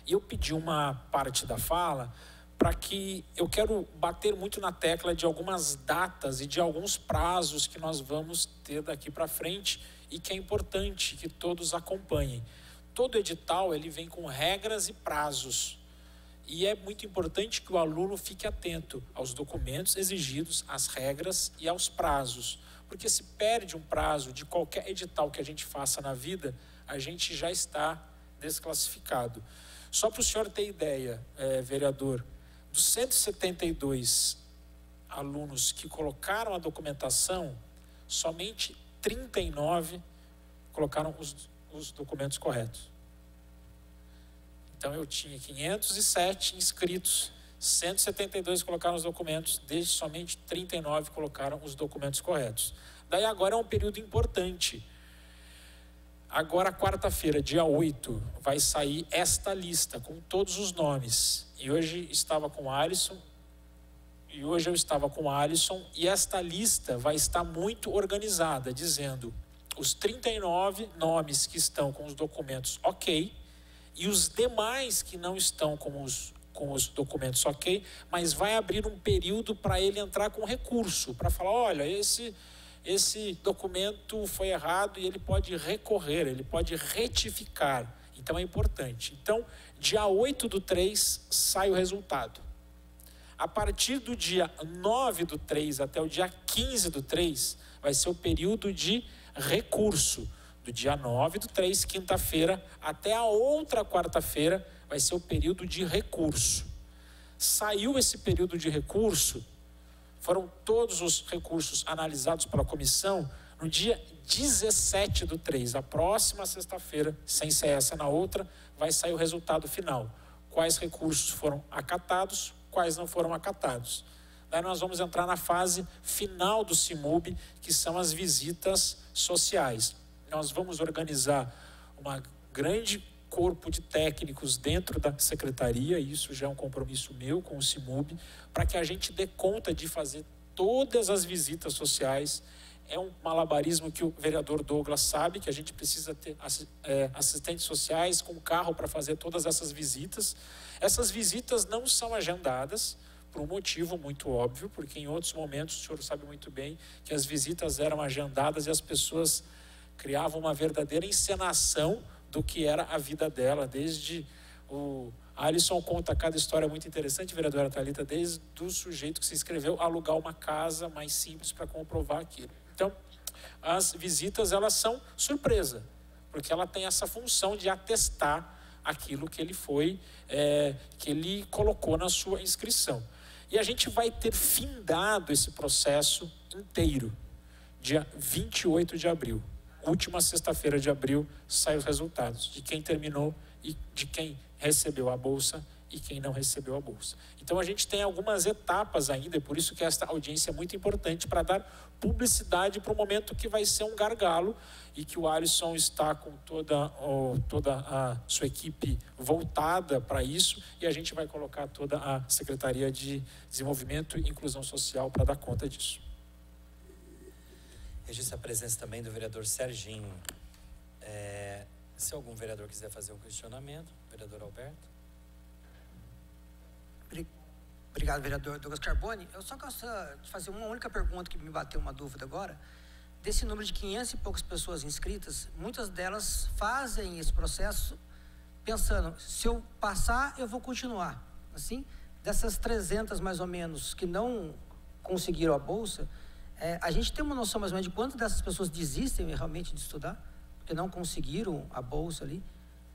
E eu pedi uma parte da fala para que eu quero bater muito na tecla de algumas datas e de alguns prazos que nós vamos ter daqui para frente e que é importante que todos acompanhem. Todo edital ele vem com regras e prazos. E é muito importante que o aluno fique atento aos documentos exigidos, às regras e aos prazos. Porque se perde um prazo de qualquer edital que a gente faça na vida, a gente já está desclassificado. Só para o senhor ter ideia, vereador, dos 172 alunos que colocaram a documentação, somente 39 colocaram os documentos corretos. Então eu tinha 507 inscritos, 172 colocaram os documentos, desde somente 39 colocaram os documentos corretos. Daí agora é um período importante. Agora, quarta-feira, dia 8, vai sair esta lista com todos os nomes. E hoje eu estava com o Alisson, e esta lista vai estar muito organizada, dizendo os 39 nomes que estão com os documentos ok, e os demais que não estão com os documentos ok, mas vai abrir um período para ele entrar com recurso, para falar, olha, esse documento foi errado e ele pode recorrer, ele pode retificar. Então é importante. Então, dia 8/3 sai o resultado. A partir do dia 9/3 até o dia 15/3 vai ser o período de recurso. Do dia 9/3, quinta-feira, até a outra quarta-feira, vai ser o período de recurso. Saiu esse período de recurso, foram todos os recursos analisados pela comissão no dia 17/3, a próxima sexta-feira, sem ser essa na outra, vai sair o resultado final. Quais recursos foram acatados, quais não foram acatados. Daí nós vamos entrar na fase final do CIMUB, que são as visitas sociais. Nós vamos organizar um grande corpo de técnicos dentro da secretaria, e isso já é um compromisso meu com o CIMUB, para que a gente dê conta de fazer todas as visitas sociais. É um malabarismo que o vereador Douglas sabe, que a gente precisa ter assistentes sociais com carro para fazer todas essas visitas. Essas visitas não são agendadas, por um motivo muito óbvio, porque em outros momentos, o senhor sabe muito bem, que as visitas eram agendadas e as pessoas criavam uma verdadeira encenação do que era a vida dela, desde o Alisson conta cada história muito interessante, vereadora Thalita, desde o sujeito que se inscreveu alugar uma casa mais simples para comprovar aquilo. Então, as visitas, elas são surpresa, porque ela tem essa função de atestar aquilo que ele que ele colocou na sua inscrição. E a gente vai ter findado esse processo inteiro, dia 28 de abril. Última sexta-feira de abril, saem os resultados de quem terminou e de quem recebeu a bolsa e quem não recebeu a bolsa. Então a gente tem algumas etapas ainda, e por isso que esta audiência é muito importante para dar publicidade para o momento que vai ser um gargalo e que o Alisson está com toda a sua equipe voltada para isso, e a gente vai colocar toda a Secretaria de Desenvolvimento e Inclusão Social para dar conta disso. Registro a presença também do vereador Serginho. Se algum vereador quiser fazer um questionamento, vereador Alberto. Obrigado, vereador Douglas Carboni. Eu só gostaria de fazer uma única pergunta que me bateu uma dúvida agora. Desse número de 500 e poucas pessoas inscritas, muitas delas fazem esse processo pensando, se eu passar, eu vou continuar. Assim, dessas 300 mais ou menos que não conseguiram a bolsa, a gente tem uma noção mais ou menos de quantas dessas pessoas desistem realmente de estudar, porque não conseguiram a bolsa ali,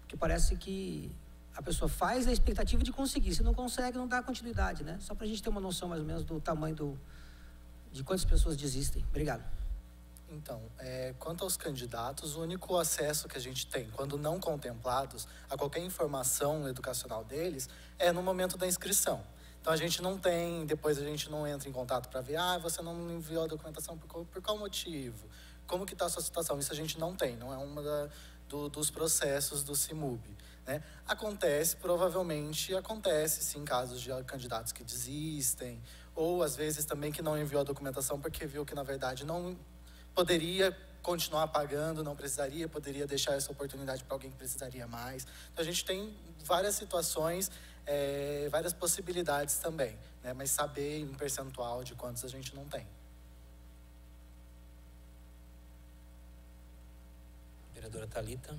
porque parece que a pessoa faz a expectativa de conseguir, se não consegue, não dá continuidade, né? Só para a gente ter uma noção mais ou menos do tamanho de quantas pessoas desistem. Obrigado. Então, quanto aos candidatos, o único acesso que a gente tem, quando não contemplados, a qualquer informação educacional deles, é no momento da inscrição. Então, a gente não tem, depois a gente não entra em contato para ver, você não enviou a documentação por qual motivo? Como que está a sua situação? Isso a gente não tem, não é uma dos processos do CIMUB, né? Provavelmente acontece sim casos de candidatos que desistem, ou às vezes também que não enviou a documentação porque viu que na verdade não poderia continuar pagando, não precisaria, poderia deixar essa oportunidade para alguém que precisaria mais. Então a gente tem várias situações, várias possibilidades também, né? Mas saber um percentual de quantos a gente não tem. Vereadora Thalita.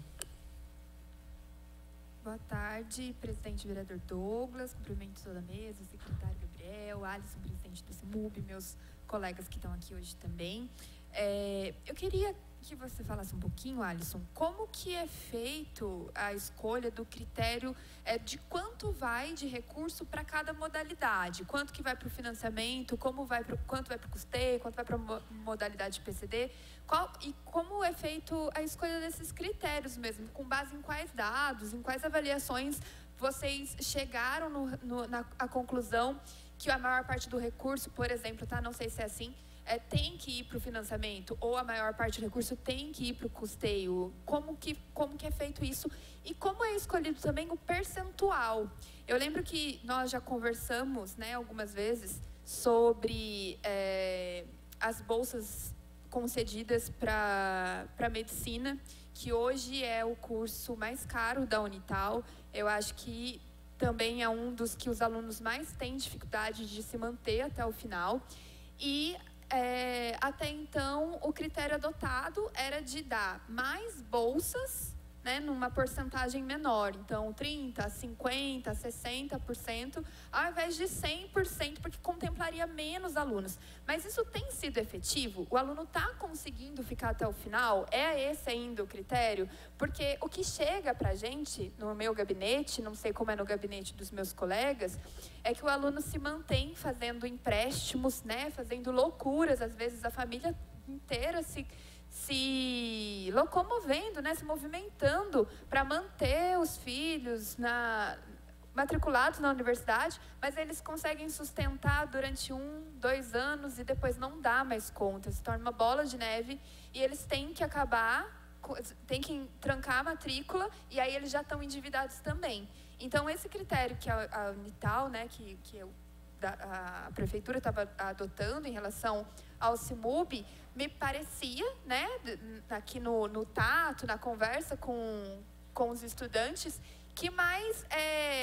Boa tarde, presidente vereador Douglas, cumprimento toda a mesa, o secretário Gabriel, Alisson, presidente do CIMUB, meus colegas que estão aqui hoje também. Eu queria que você falasse um pouquinho, Alisson, como que é feito a escolha do critério de quanto vai de recurso para cada modalidade, quanto que vai para o financiamento, quanto vai para o custeio, quanto vai para a modalidade PCD, e como é feito a escolha desses critérios mesmo, com base em quais dados, em quais avaliações vocês chegaram na conclusão que a maior parte do recurso, por exemplo, não sei se é assim, tem que ir para o financiamento, ou a maior parte do recurso tem que ir para o custeio? Como que é feito isso? E como é escolhido também o percentual? Eu lembro que nós já conversamos, né, algumas vezes sobre as bolsas concedidas para medicina, que hoje é o curso mais caro da Unital. Eu acho que também é um dos que os alunos mais têm dificuldade de se manter até o final. E até então o critério adotado era de dar mais bolsas, né, numa porcentagem menor, então 30%, 50%, 60%, ao invés de 100%, porque contemplaria menos alunos. Mas isso tem sido efetivo? O aluno está conseguindo ficar até o final? É esse ainda o critério? Porque o que chega para a gente, no meu gabinete, não sei como é no gabinete dos meus colegas, é que o aluno se mantém fazendo empréstimos, né, fazendo loucuras, às vezes a família inteira se locomovendo, né, se movimentando para manter os filhos matriculados na universidade, mas eles conseguem sustentar durante 1, 2 anos e depois não dá mais conta, se torna uma bola de neve e eles têm que têm que trancar a matrícula e aí eles já estão endividados também. Então, esse critério que a Unital, né, que a prefeitura estava adotando em relação ao CIMUB, me parecia, né, aqui no tato, na conversa com os estudantes, que mais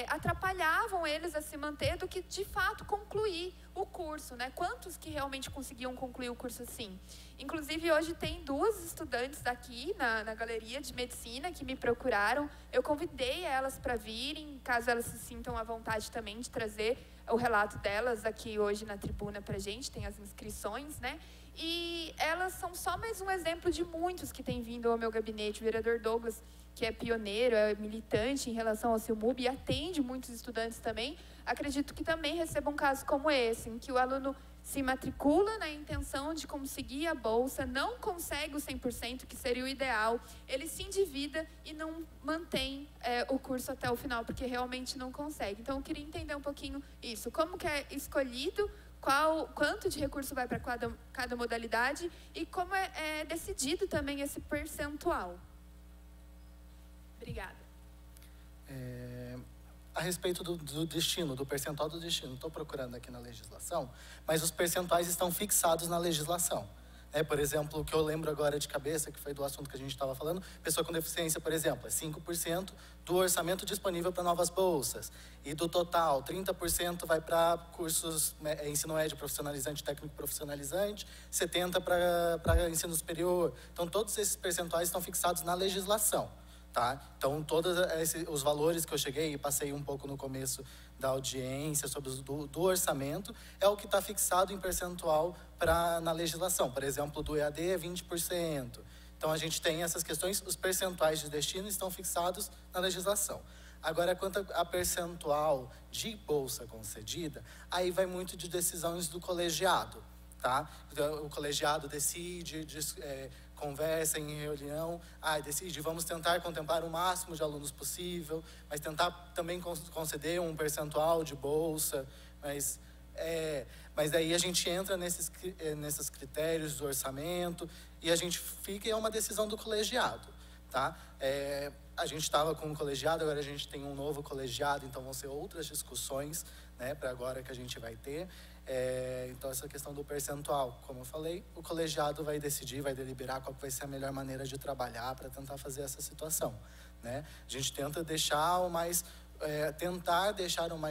atrapalhavam eles a se manter do que, de fato, concluir o curso, né? Quantos que realmente conseguiam concluir o curso assim? Inclusive, hoje tem 2 estudantes aqui na galeria de medicina que me procuraram. Eu convidei elas para virem, caso elas se sintam à vontade também de trazer o relato delas aqui hoje na tribuna para a gente, tem as inscrições, né? E elas são só mais um exemplo de muitos que têm vindo ao meu gabinete. O vereador Douglas, que é pioneiro, é militante em relação ao CIMUB e atende muitos estudantes também, acredito que também receba um caso como esse, em que o aluno se matricula na intenção de conseguir a bolsa, não consegue o 100%, que seria o ideal, ele se endivida e não mantém o curso até o final, porque realmente não consegue. Então, eu queria entender um pouquinho isso. Como que é escolhido, quanto de recurso vai para cada modalidade e como é decidido também esse percentual. Obrigada. A respeito do destino, do percentual do destino, estou procurando aqui na legislação, mas os percentuais estão fixados na legislação. Por exemplo, o que eu lembro agora de cabeça, que foi do assunto que a gente estava falando, pessoa com deficiência, por exemplo, é 5% do orçamento disponível para novas bolsas. E do total, 30% vai para cursos, ensino médio profissionalizante, técnico profissionalizante, 70% para ensino superior. Então, todos esses percentuais estão fixados na legislação. Tá? Então, todos os valores que eu cheguei e passei um pouco no começo da audiência sobre do orçamento, é o que está fixado em percentual na legislação. Por exemplo, do EAD é 20%. Então, a gente tem essas questões, os percentuais de destino estão fixados na legislação. Agora, quanto a percentual de bolsa concedida, aí vai muito de decisões do colegiado. Tá? Então, o colegiado decide, conversa em reunião, decide, vamos tentar contemplar o máximo de alunos possível, mas tentar também conceder um percentual de bolsa, mas daí a gente entra nesses critérios do orçamento e a gente fica, é uma decisão do colegiado, tá? A gente estava com um colegiado, agora a gente tem um novo colegiado, então vão ser outras discussões, né, para agora que a gente vai ter. Então, essa questão do percentual, como eu falei, o colegiado vai decidir, vai deliberar qual vai ser a melhor maneira de trabalhar para tentar fazer essa situação, né? A gente tenta deixar o mais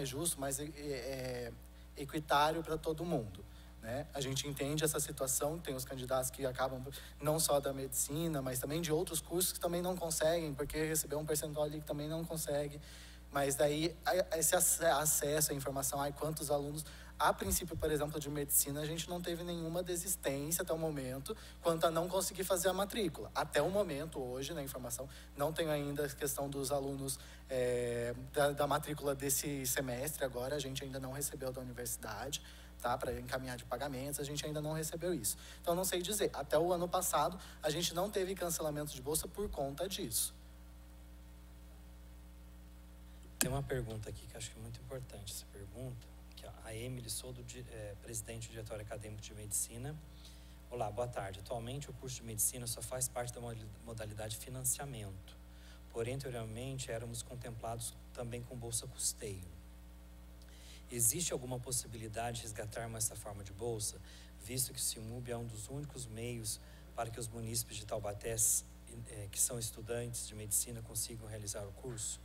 justo, mais equitário para todo mundo, né? A gente entende essa situação, tem os candidatos que acabam não só da medicina, mas também de outros cursos que também não conseguem, porque recebeu um percentual ali que também não consegue. Mas daí, esse acesso à informação, quantos alunos... A princípio, por exemplo, de medicina, a gente não teve nenhuma desistência até o momento, quanto a não conseguir fazer a matrícula. Até o momento, hoje, na informação, não tenho ainda a questão dos alunos da matrícula desse semestre agora, a gente ainda não recebeu da universidade, tá? Para encaminhar de pagamentos, a gente ainda não recebeu isso. Então, não sei dizer, até o ano passado, a gente não teve cancelamento de bolsa por conta disso. Tem uma pergunta aqui que eu acho que é muito importante, essa pergunta. A Emily Sodo, presidente do Diretório Acadêmico de Medicina. Olá, boa tarde. Atualmente, o curso de Medicina só faz parte da modalidade financiamento. Porém, anteriormente, éramos contemplados também com bolsa custeio. Existe alguma possibilidade de resgatarmos essa forma de bolsa, visto que o CIMUB é um dos únicos meios para que os munícipes de Taubaté, que são estudantes de medicina, consigam realizar o curso?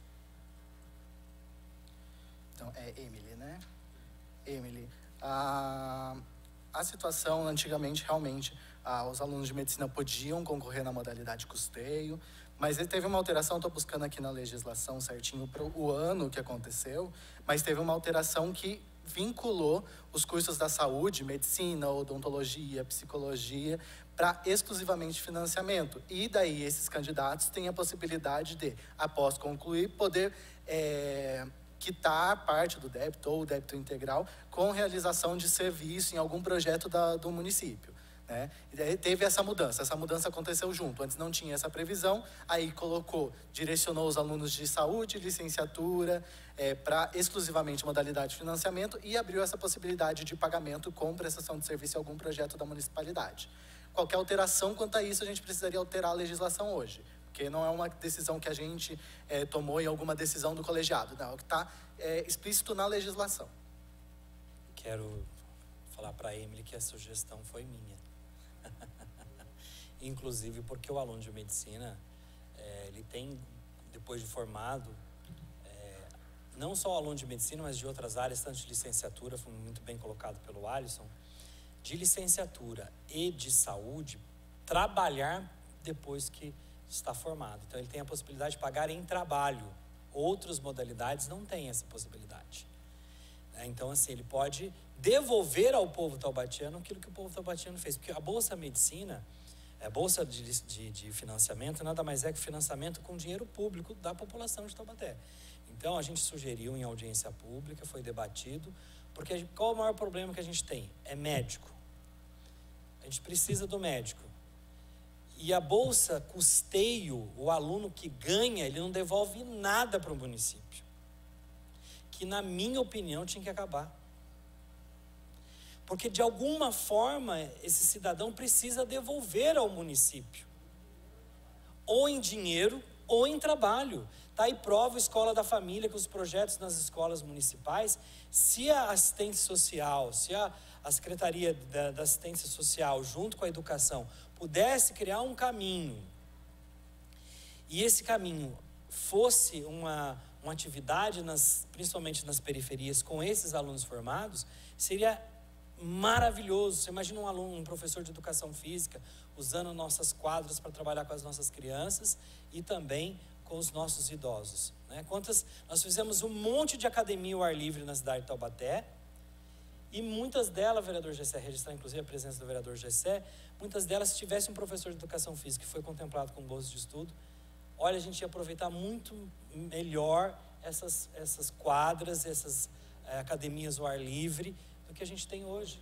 Então, é Emily, né? Emily, a situação antigamente realmente os alunos de medicina podiam concorrer na modalidade custeio, mas ele teve uma alteração, estou buscando aqui na legislação certinho para o ano que aconteceu, mas teve uma alteração que vinculou os cursos da saúde, medicina, odontologia, psicologia, para exclusivamente financiamento. E daí esses candidatos têm a possibilidade de, após concluir, poder quitar parte do débito ou o débito integral com realização de serviço em algum projeto do município, né? E daí teve essa mudança aconteceu junto, antes não tinha essa previsão, aí direcionou os alunos de saúde, licenciatura, para exclusivamente modalidade de financiamento e abriu essa possibilidade de pagamento com prestação de serviço em algum projeto da municipalidade. Qualquer alteração quanto a isso, a gente precisaria alterar a legislação hoje, porque não é uma decisão que a gente tomou em alguma decisão do colegiado, não, é o que está explícito na legislação. Quero falar para a Emily que a sugestão foi minha. Inclusive porque o aluno de medicina, ele tem, depois de formado, não só o aluno de medicina, mas de outras áreas, tanto de licenciatura, foi muito bem colocado pelo Alisson, de licenciatura e de saúde, trabalhar depois que está formado. Então, ele tem a possibilidade de pagar em trabalho. Outras modalidades não têm essa possibilidade. Então, assim, ele pode devolver ao povo taubatiano aquilo que o povo taubatiano fez. Porque a Bolsa Medicina, a Bolsa de financiamento, nada mais é que financiamento com dinheiro público da população de Taubaté. Então, a gente sugeriu em audiência pública, foi debatido, porque qual o maior problema que a gente tem? É médico. A gente precisa do médico. E a bolsa custeio, o aluno que ganha, ele não devolve nada para o município. Que, na minha opinião, tinha que acabar. Porque, de alguma forma, esse cidadão precisa devolver ao município. Ou em dinheiro, ou em trabalho. Está aí prova a Escola da Família, que os projetos nas escolas municipais, se a assistente social, se a Secretaria da Assistência Social, junto com a educação, pudesse criar um caminho, e esse caminho fosse uma atividade, principalmente nas periferias, com esses alunos formados, seria maravilhoso. Você imagina um professor de educação física usando nossas quadras para trabalhar com as nossas crianças e também com os nossos idosos, né? Nós fizemos um monte de academia ao ar livre na cidade de Taubaté, e muitas delas, vereador Gessé, registrar inclusive a presença do vereador Gessé, muitas delas, se tivesse um professor de educação física que foi contemplado com bolsa de estudo, olha, a gente ia aproveitar muito melhor essas quadras, essas academias ao ar livre, do que a gente tem hoje.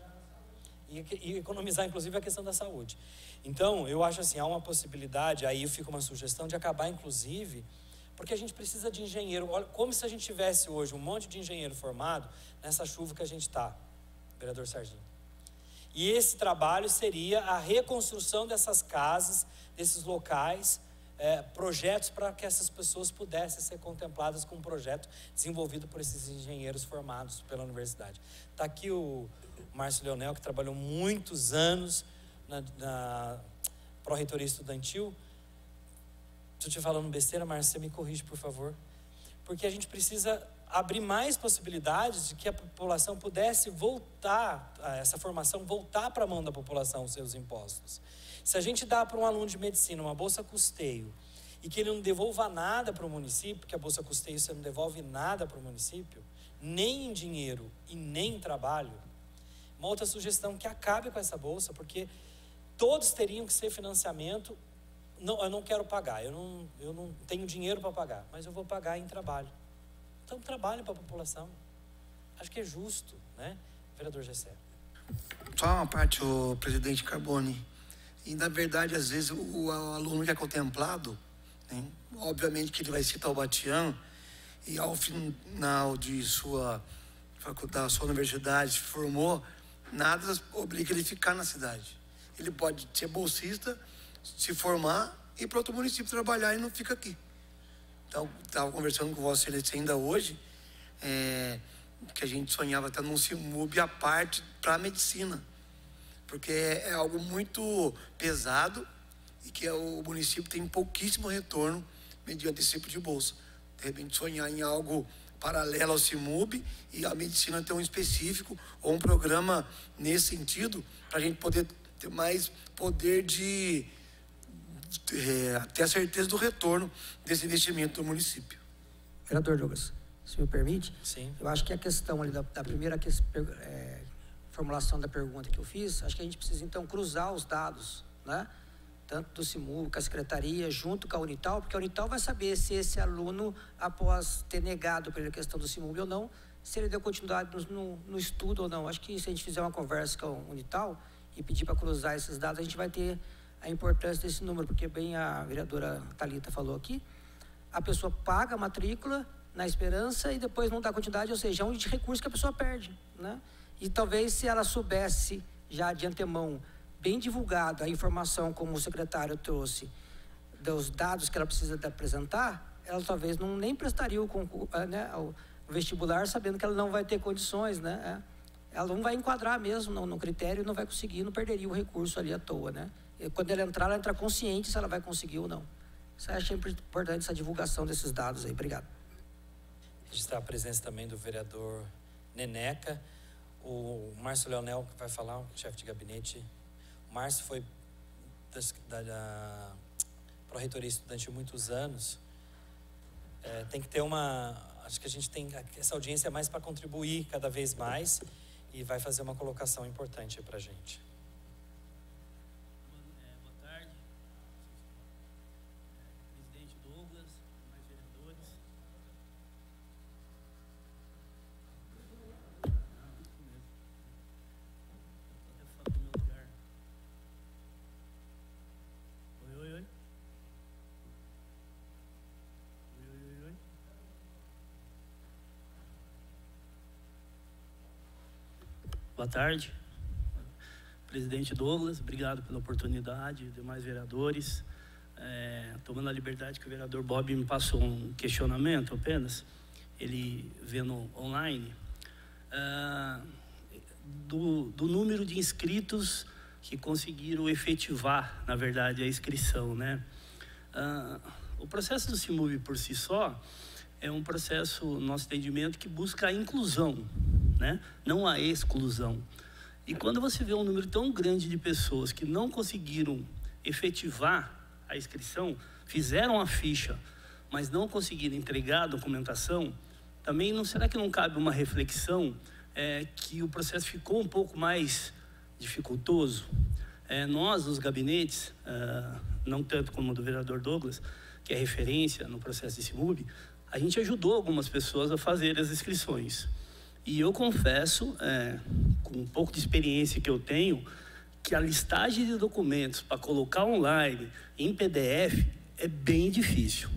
E economizar, inclusive, a questão da saúde. Então, eu acho assim, há uma possibilidade, aí fica uma sugestão de acabar, inclusive, porque a gente precisa de engenheiro. Olha, como se a gente tivesse hoje um monte de engenheiro formado nessa chuva que a gente está, vereador Sargento. E esse trabalho seria a reconstrução dessas casas, desses locais, projetos para que essas pessoas pudessem ser contempladas com um projeto desenvolvido por esses engenheiros formados pela universidade. Está aqui o Márcio Leonel, que trabalhou muitos anos na Pró-Reitoria Estudantil. Estou te falando besteira, Márcio, você me corrige, por favor. Porque a gente precisa abrir mais possibilidades de que a população pudesse voltar, essa formação voltar para a mão da população, os seus impostos. Se a gente dá para um aluno de medicina uma bolsa custeio e que ele não devolva nada para o município, porque a bolsa custeio você não devolve nada para o município, nem em dinheiro e nem em trabalho, uma outra sugestão que acabe com essa bolsa, porque todos teriam que ser financiamento. Não, eu não quero pagar, eu não tenho dinheiro para pagar, mas eu vou pagar em trabalho. Então, trabalho para a população. Acho que é justo, né? Vereador Gessé. Só uma parte, o presidente Carboni. E, na verdade, às vezes, o aluno que é contemplado, né? Obviamente que ele vai ser taubatiano, e ao final de sua faculdade, sua universidade, se formou, nada obriga ele a ficar na cidade. Ele pode ser bolsista, se formar e ir para outro município trabalhar e não fica aqui. Então, estava conversando com Vossa Excelência ainda hoje, que a gente sonhava até num CIMUB à parte para a medicina, porque é algo muito pesado e que o município tem pouquíssimo retorno mediante esse tipo de bolsa. De repente, sonhar em algo paralelo ao CIMUB e a medicina ter um específico ou um programa nesse sentido, para a gente poder ter mais poder de ter a certeza do retorno desse investimento do município. Vereador Douglas, se me permite, sim. Eu acho que a questão ali da primeira formulação da pergunta que eu fiz, acho que a gente precisa então cruzar os dados, né? Tanto do CIMUB, com a secretaria, junto com a Unital, porque a Unital vai saber se esse aluno, após ter negado para ele a questão do CIMUB ou não, se ele deu continuidade no estudo ou não. Acho que se a gente fizer uma conversa com a Unital e pedir para cruzar esses dados, a gente vai ter a importância desse número, porque bem a vereadora Thalita falou aqui, a pessoa paga a matrícula na esperança e depois não dá continuidade, ou seja, é um de recurso que a pessoa perde, né? E talvez se ela soubesse já de antemão, bem divulgada a informação como o secretário trouxe, dos dados que ela precisa apresentar, ela talvez nem prestaria o vestibular sabendo que ela não vai ter condições, né? Ela não vai enquadrar mesmo no critério, não vai conseguir, não perderia o recurso ali à toa, né? Quando ela entra consciente se ela vai conseguir ou não. Isso eu acho importante, essa divulgação desses dados aí. Obrigado. Registrar a presença também do vereador Neneca. O Márcio Leonel, que vai falar, o chefe de gabinete. O Márcio foi da Pró-Reitoria Estudantil há muitos anos. Tem que ter acho que a gente tem essa audiência mais para contribuir cada vez mais e vai fazer uma colocação importante para a gente. Boa tarde, presidente Douglas, obrigado pela oportunidade, demais vereadores. Tomando a liberdade que o vereador Bob me passou um questionamento apenas, ele vendo online, do número de inscritos que conseguiram efetivar, na verdade, a inscrição, né? O processo do CIMUB por si só é um processo, no nosso entendimento, que busca a inclusão, né? Não a exclusão. E quando você vê um número tão grande de pessoas que não conseguiram efetivar a inscrição, fizeram a ficha, mas não conseguiram entregar a documentação, também será que não cabe uma reflexão que o processo ficou um pouco mais dificultoso? Nós, nos gabinetes, não tanto como o do vereador Douglas, que é referência no processo de CIMUB, a gente ajudou algumas pessoas a fazer as inscrições. E eu confesso, com um pouco de experiência que eu tenho, que a listagem de documentos para colocar online, em PDF, é bem difícil.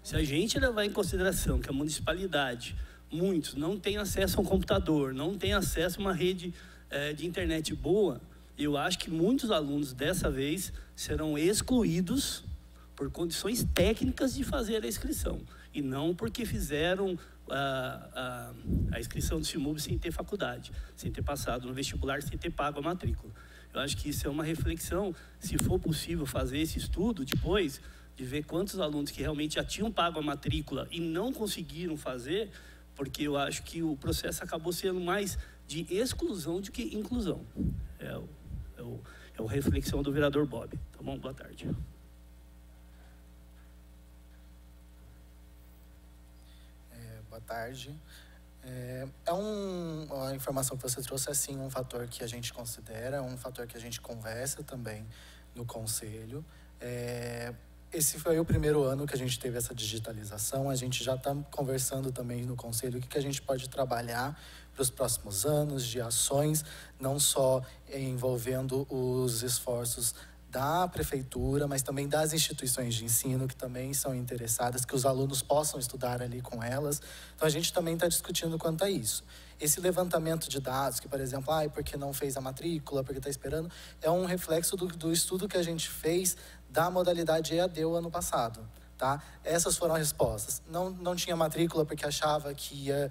Se a gente levar em consideração que a municipalidade, muitos, não têm acesso a um computador, não têm acesso a uma rede de internet boa, eu acho que muitos alunos, dessa vez, serão excluídos por condições técnicas de fazer a inscrição. E não porque fizeram a inscrição do CIMUB sem ter faculdade, sem ter passado no vestibular, sem ter pago a matrícula. Eu acho que isso é uma reflexão, se for possível fazer esse estudo depois, de ver quantos alunos que realmente já tinham pago a matrícula e não conseguiram fazer, porque eu acho que o processo acabou sendo mais de exclusão do que inclusão. É a reflexão do vereador Bob. Tá bom? Boa tarde. Boa tarde. A informação que você trouxe é sim um fator que a gente considera, um fator que a gente conversa também no Conselho. Esse foi o primeiro ano que a gente teve essa digitalização. A gente já está conversando também no Conselho o que a gente pode trabalhar para os próximos anos de ações, não só envolvendo os esforços da prefeitura, mas também das instituições de ensino que também são interessadas, que os alunos possam estudar ali com elas. Então, a gente também está discutindo quanto a isso. Esse levantamento de dados, que, por exemplo, porque não fez a matrícula, porque está esperando, é um reflexo do estudo que a gente fez da modalidade EAD o ano passado. Tá? Essas foram as respostas. Não tinha matrícula porque achava que ia,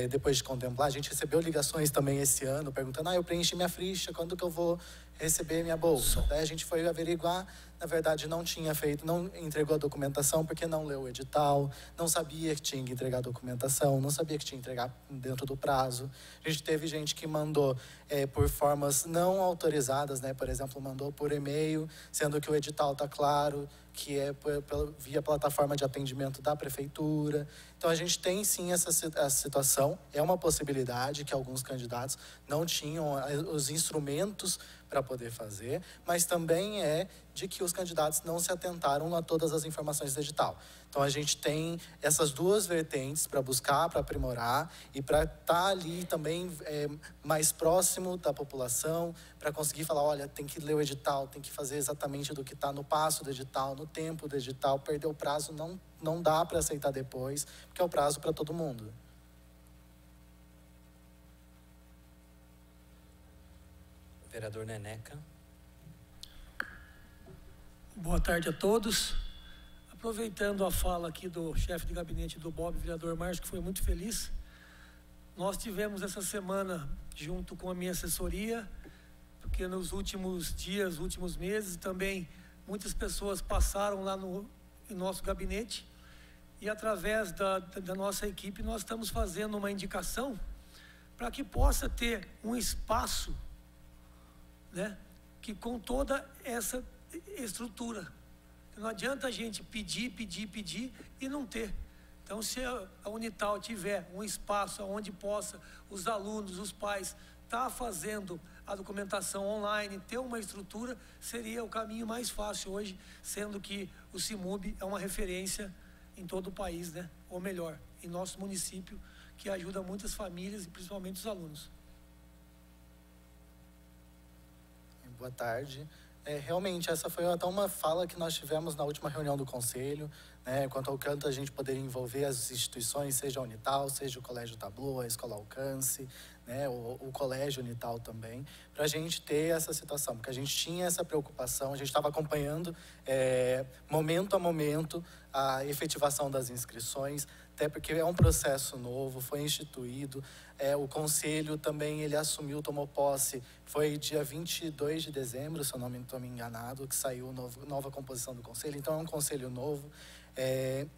depois de contemplar. A gente recebeu ligações também esse ano, perguntando, eu preenchi minha ficha, quando que eu vou receber minha bolsa? Daí a gente foi averiguar, na verdade não tinha feito, não entregou a documentação porque não leu o edital, não sabia que tinha que entregar a documentação, não sabia que tinha que entregar dentro do prazo. A gente teve gente que mandou por formas não autorizadas, né? Por exemplo, mandou por e-mail, sendo que o edital está claro, que é via plataforma de atendimento da prefeitura. Então, a gente tem sim essa situação, é uma possibilidade que alguns candidatos não tinham os instrumentos para poder fazer, mas também é de que os candidatos não se atentaram a todas as informações do edital. Então, a gente tem essas duas vertentes para buscar, para aprimorar e para estar ali também mais próximo da população, para conseguir falar, olha, tem que ler o edital, tem que fazer exatamente do que está no passo do edital, no tempo do edital, perder o prazo não dá para aceitar depois, porque é o prazo para todo mundo. Vereador Neneca. Boa tarde a todos. Aproveitando a fala aqui do chefe de gabinete do Bob, vereador Márcio, que foi muito feliz, nós tivemos essa semana, junto com a minha assessoria, porque nos últimos dias, últimos meses, também muitas pessoas passaram lá no nosso gabinete e através da nossa equipe nós estamos fazendo uma indicação para que possa ter um espaço, né, que com toda essa estrutura. Não adianta a gente pedir e não ter. Então, se a Unital tiver um espaço onde possa os alunos, os pais, estar fazendo a documentação online, ter uma estrutura, seria o caminho mais fácil hoje, sendo que o CIMUB é uma referência em todo o país, né? Ou melhor, em nosso município, que ajuda muitas famílias e principalmente os alunos. Boa tarde. Realmente, essa foi até uma fala que nós tivemos na última reunião do Conselho, né, quanto ao quanto a gente poderia envolver as instituições, seja a Unital, seja o Colégio Tablu, a Escola Alcance, né, o Colégio Unital também, para a gente ter essa situação, porque a gente tinha essa preocupação, a gente estava acompanhando momento a momento a efetivação das inscrições, até porque é um processo novo, foi instituído, o Conselho também, ele assumiu, tomou posse, foi dia 22 de dezembro, se eu não estou me enganado, que saiu nova composição do Conselho, então é um Conselho novo.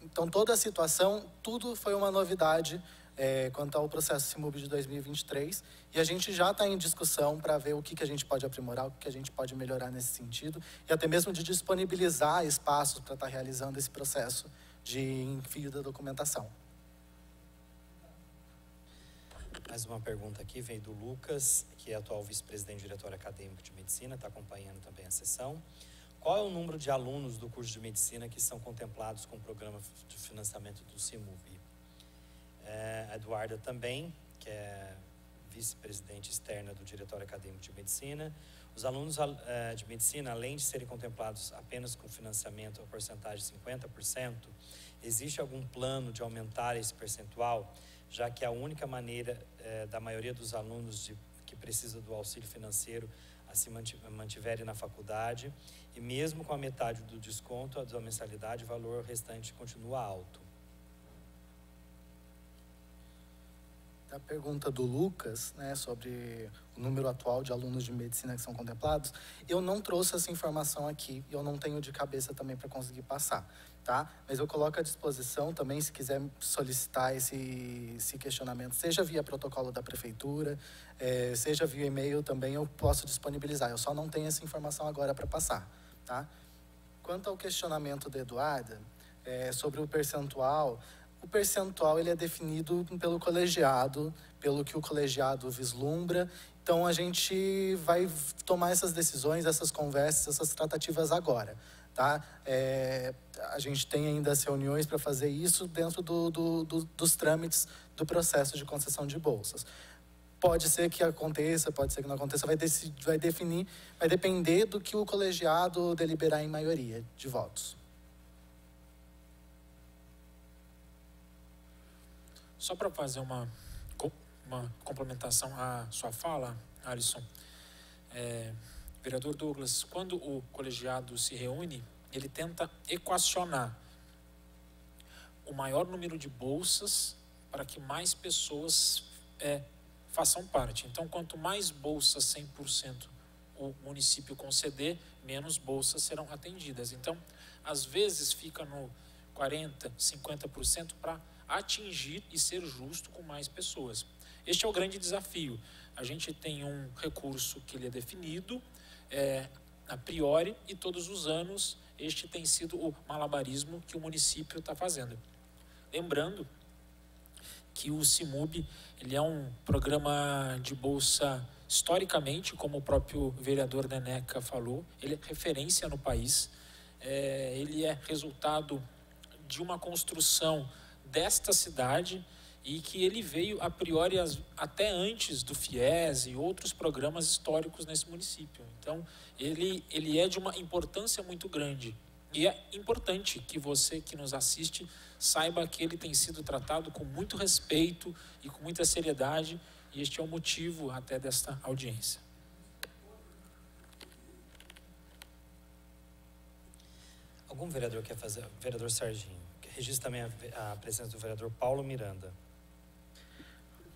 Então, toda a situação, tudo foi uma novidade quanto ao processo CIMUB de 2023, e a gente já está em discussão para ver o que a gente pode aprimorar, o que a gente pode melhorar nesse sentido, e até mesmo de disponibilizar espaços para estar realizando esse processo de envio da documentação. Mais uma pergunta aqui, veio do Lucas, que é atual vice-presidente do Diretório Acadêmico de Medicina, está acompanhando também a sessão. Qual é o número de alunos do curso de Medicina que são contemplados com o programa de financiamento do CIMUB? A Eduarda também, que é vice-presidente externa do Diretório Acadêmico de Medicina. Os alunos de Medicina, além de serem contemplados apenas com financiamento a porcentagem de 50%, existe algum plano de aumentar esse percentual, já que a única maneira da maioria dos alunos que precisa do auxílio financeiro a se mantiverem na faculdade, e mesmo com a metade do desconto da mensalidade, o valor restante continua alto. A pergunta do Lucas, né, sobre o número atual de alunos de medicina que são contemplados, eu não trouxe essa informação aqui, eu não tenho de cabeça também para conseguir passar. tá? Mas eu coloco à disposição também, se quiser solicitar esse questionamento, seja via protocolo da prefeitura, seja via e-mail também, eu posso disponibilizar. Eu só não tenho essa informação agora para passar, tá? Quanto ao questionamento da Eduarda, sobre o percentual ele é definido pelo colegiado, pelo que o colegiado vislumbra. Então, a gente vai tomar essas decisões, essas conversas, essas tratativas agora, tá? A gente tem ainda as reuniões para fazer isso dentro dos trâmites do processo de concessão de bolsas. Pode ser que aconteça, pode ser que não aconteça, vai depender do que o colegiado deliberar em maioria de votos. Só para fazer uma complementação à sua fala, Alisson, vereador Douglas, quando o colegiado se reúne, ele tenta equacionar o maior número de bolsas para que mais pessoas façam parte. Então, quanto mais bolsas 100% o município conceder, menos bolsas serão atendidas. Então, às vezes fica no 40%, 50% para atingir e ser justo com mais pessoas. Este é o grande desafio. A gente tem um recurso que ele é definido a priori e todos os anos este tem sido o malabarismo que o município está fazendo. Lembrando que o CIMUB ele é um programa de bolsa historicamente, como o próprio vereador Neneca falou, ele é referência no país, ele é resultado de uma construção desta cidade e que ele veio a priori até antes do FIES e outros programas históricos nesse município. Então, ele é de uma importância muito grande. E é importante que você que nos assiste saiba que ele tem sido tratado com muito respeito e com muita seriedade, e este é o motivo até desta audiência. Algum vereador quer fazer? Vereador Serginho. Registra também a presença do vereador Paulo Miranda.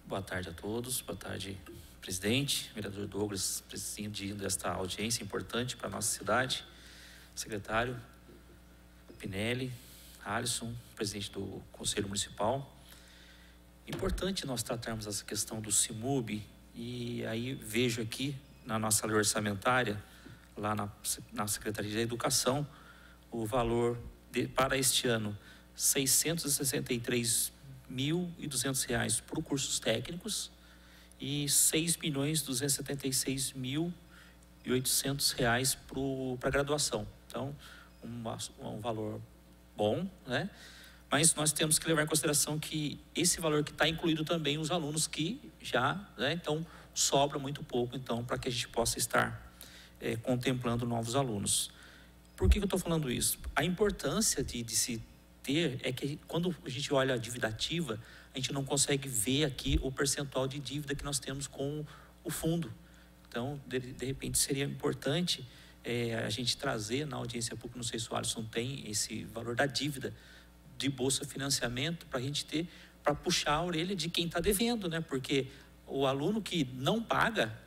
Boa tarde a todos. Boa tarde, presidente, vereador Douglas, presidindo esta audiência importante para a nossa cidade, secretário Pinelli, Alisson, presidente do Conselho Municipal. Importante nós tratarmos essa questão do CIMUB, e aí vejo aqui na nossa lei orçamentária, lá na Secretaria de Educação, o valor para este ano, R$ 663.200 para cursos técnicos e R$ 6.276.800 para graduação. Então, um valor bom, né? Mas nós temos que levar em consideração que esse valor que está incluído também os alunos que já, né? Então, sobra muito pouco, então, para que a gente possa estar contemplando novos alunos. Por que eu estou falando isso? A importância de se ter é que quando a gente olha a dívida ativa, a gente não consegue ver aqui o percentual de dívida que nós temos com o fundo. Então, de repente, seria importante a gente trazer na audiência pública, não sei se o Alisson tem esse valor da dívida de bolsa financiamento, para a gente ter, para puxar a orelha de quem está devendo, né? Porque o aluno que não paga,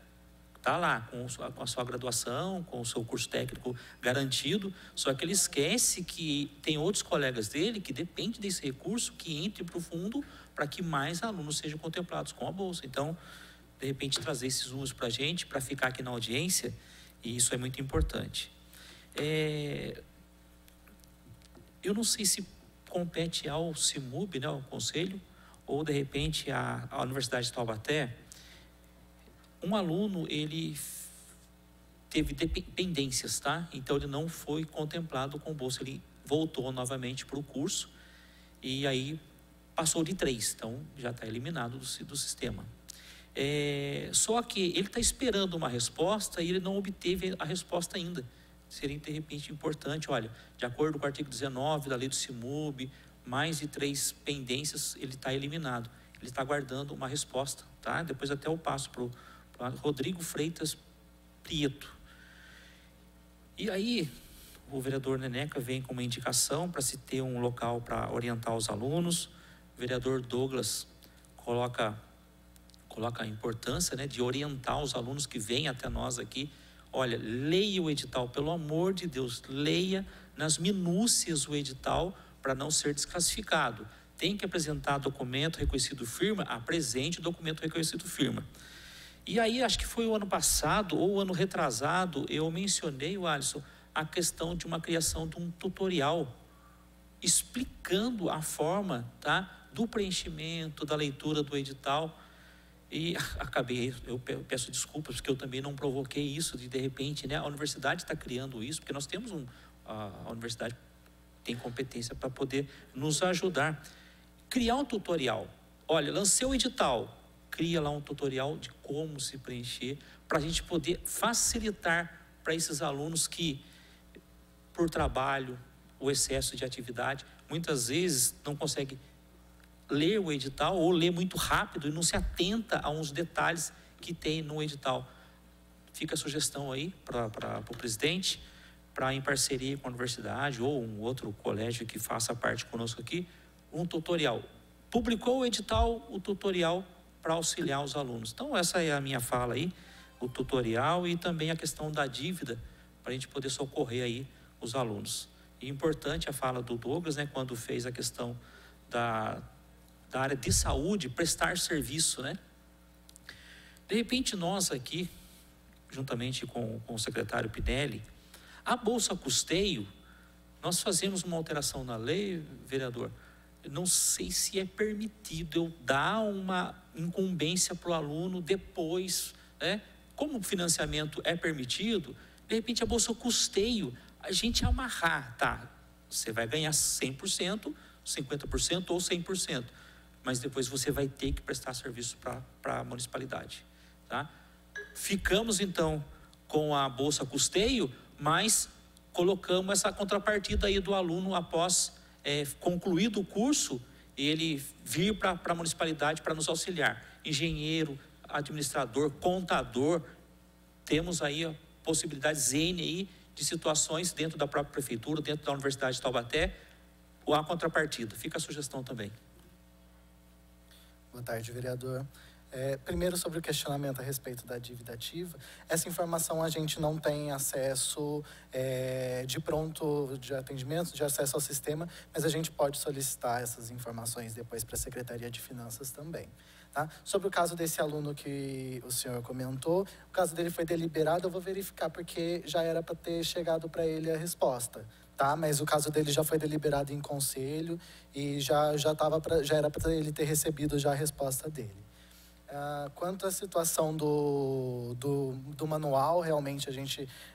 está lá com a sua graduação, com o seu curso técnico garantido, só que ele esquece que tem outros colegas dele que dependem desse recurso que entre para o fundo para que mais alunos sejam contemplados com a bolsa. Então, de repente, trazer esses números para a gente, para ficar aqui na audiência, e isso é muito importante. Eu não sei se compete ao CIMUB, né, ao Conselho, ou de repente à Universidade de Taubaté. Um aluno, ele teve dependências, tá? Então, ele não foi contemplado com bolsa, ele voltou novamente para o curso e aí passou de 3, então já está eliminado do sistema. Só que ele está esperando uma resposta e ele não obteve a resposta ainda. Seria, de repente, importante, olha, de acordo com o artigo 19 da lei do CIMUB, mais de 3 pendências, ele está eliminado. Ele está aguardando uma resposta, tá? Depois até eu passo para o Rodrigo Freitas Prieto. E aí, o vereador Neneca vem com uma indicação para se ter um local para orientar os alunos. O vereador Douglas coloca a importância, né, de orientar os alunos que vêm até nós aqui. Olha, leia o edital, pelo amor de Deus, leia, nas minúcias o edital para não ser desclassificado. Tem que apresentar documento reconhecido firma, apresente documento reconhecido firma. E aí, acho que foi o ano passado ou o ano retrasado, eu mencionei, Alisson, a questão de uma criação de um tutorial explicando a forma, tá, do preenchimento, da leitura do edital. E acabei, eu peço desculpas, porque eu também não provoquei isso, de repente, né, a universidade está criando isso, porque nós temos a universidade tem competência para poder nos ajudar. Criar um tutorial. Olha, lancei o edital, cria lá um tutorial de como se preencher, para a gente poder facilitar para esses alunos que, por trabalho, o excesso de atividade, muitas vezes não consegue ler o edital ou ler muito rápido e não se atenta a uns detalhes que tem no edital. Fica a sugestão aí para o presidente, para em parceria com a universidade ou um outro colégio que faça parte conosco aqui, um tutorial. Publicou o edital, o tutorial para auxiliar os alunos. Então essa é a minha fala aí, o tutorial e também a questão da dívida, para a gente poder socorrer aí os alunos. E importante a fala do Douglas, né, quando fez a questão da área de saúde, prestar serviço, né? De repente nós aqui, juntamente com o secretário Pinelli, a Bolsa Custeio, nós fazemos uma alteração na lei, vereador, não sei se é permitido eu dar uma incumbência para o aluno depois, né? Como o financiamento é permitido, de repente a Bolsa Custeio, a gente amarrar, tá, você vai ganhar 100%, 50% ou 100%, mas depois você vai ter que prestar serviço para a municipalidade, tá? Ficamos então com a Bolsa Custeio, mas colocamos essa contrapartida aí do aluno após concluído o curso, ele vir para a municipalidade para nos auxiliar. Engenheiro, administrador, contador, temos aí possibilidades N aí de situações dentro da própria prefeitura, dentro da Universidade de Taubaté, ou a contrapartida. Fica a sugestão também. Boa tarde, vereador. Primeiro, sobre o questionamento a respeito da dívida ativa, essa informação a gente não tem acesso de pronto de atendimento, de acesso ao sistema, mas a gente pode solicitar essas informações depois para a Secretaria de Finanças também. Tá? Sobre o caso desse aluno que o senhor comentou, o caso dele foi deliberado, eu vou verificar porque já era para ter chegado para ele a resposta. Tá? Mas o caso dele já foi deliberado em conselho e já era para ele ter recebido já a resposta dele. Quanto à situação do manual, realmente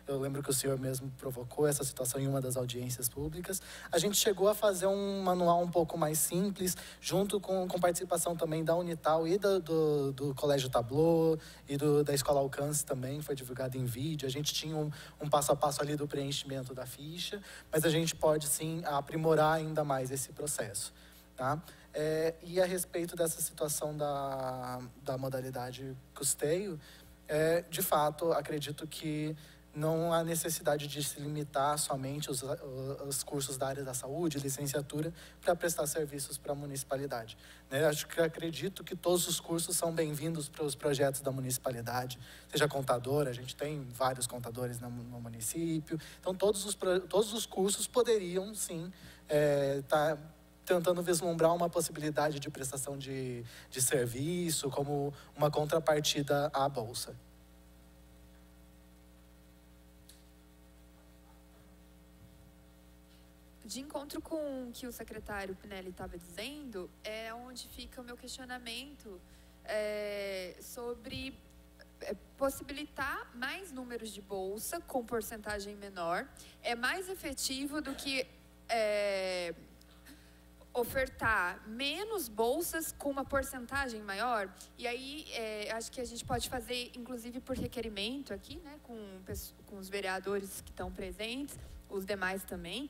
eu lembro que o senhor mesmo provocou essa situação em uma das audiências públicas. A gente chegou a fazer um manual um pouco mais simples, junto com participação também da Unital e do Colégio Tableau e da Escola Alcance também, foi divulgado em vídeo. A gente tinha um passo a passo ali do preenchimento da ficha, mas a gente pode sim aprimorar ainda mais esse processo. Tá? E a respeito dessa situação da modalidade custeio, de fato, acredito que não há necessidade de se limitar somente os cursos da área da saúde, licenciatura, para prestar serviços para a municipalidade. Né? Acredito que todos os cursos são bem-vindos para os projetos da municipalidade, seja contador, a gente tem vários contadores no município, então todos os cursos poderiam, sim, estar tentando vislumbrar uma possibilidade de prestação de serviço como uma contrapartida à Bolsa. De encontro com o que o secretário Pinelli estava dizendo, é onde fica o meu questionamento sobre possibilitar mais números de bolsa com porcentagem menor. É mais efetivo do que ofertar menos bolsas com uma porcentagem maior. E aí, acho que a gente pode fazer, inclusive por requerimento aqui, né, com os vereadores que estão presentes, os demais também,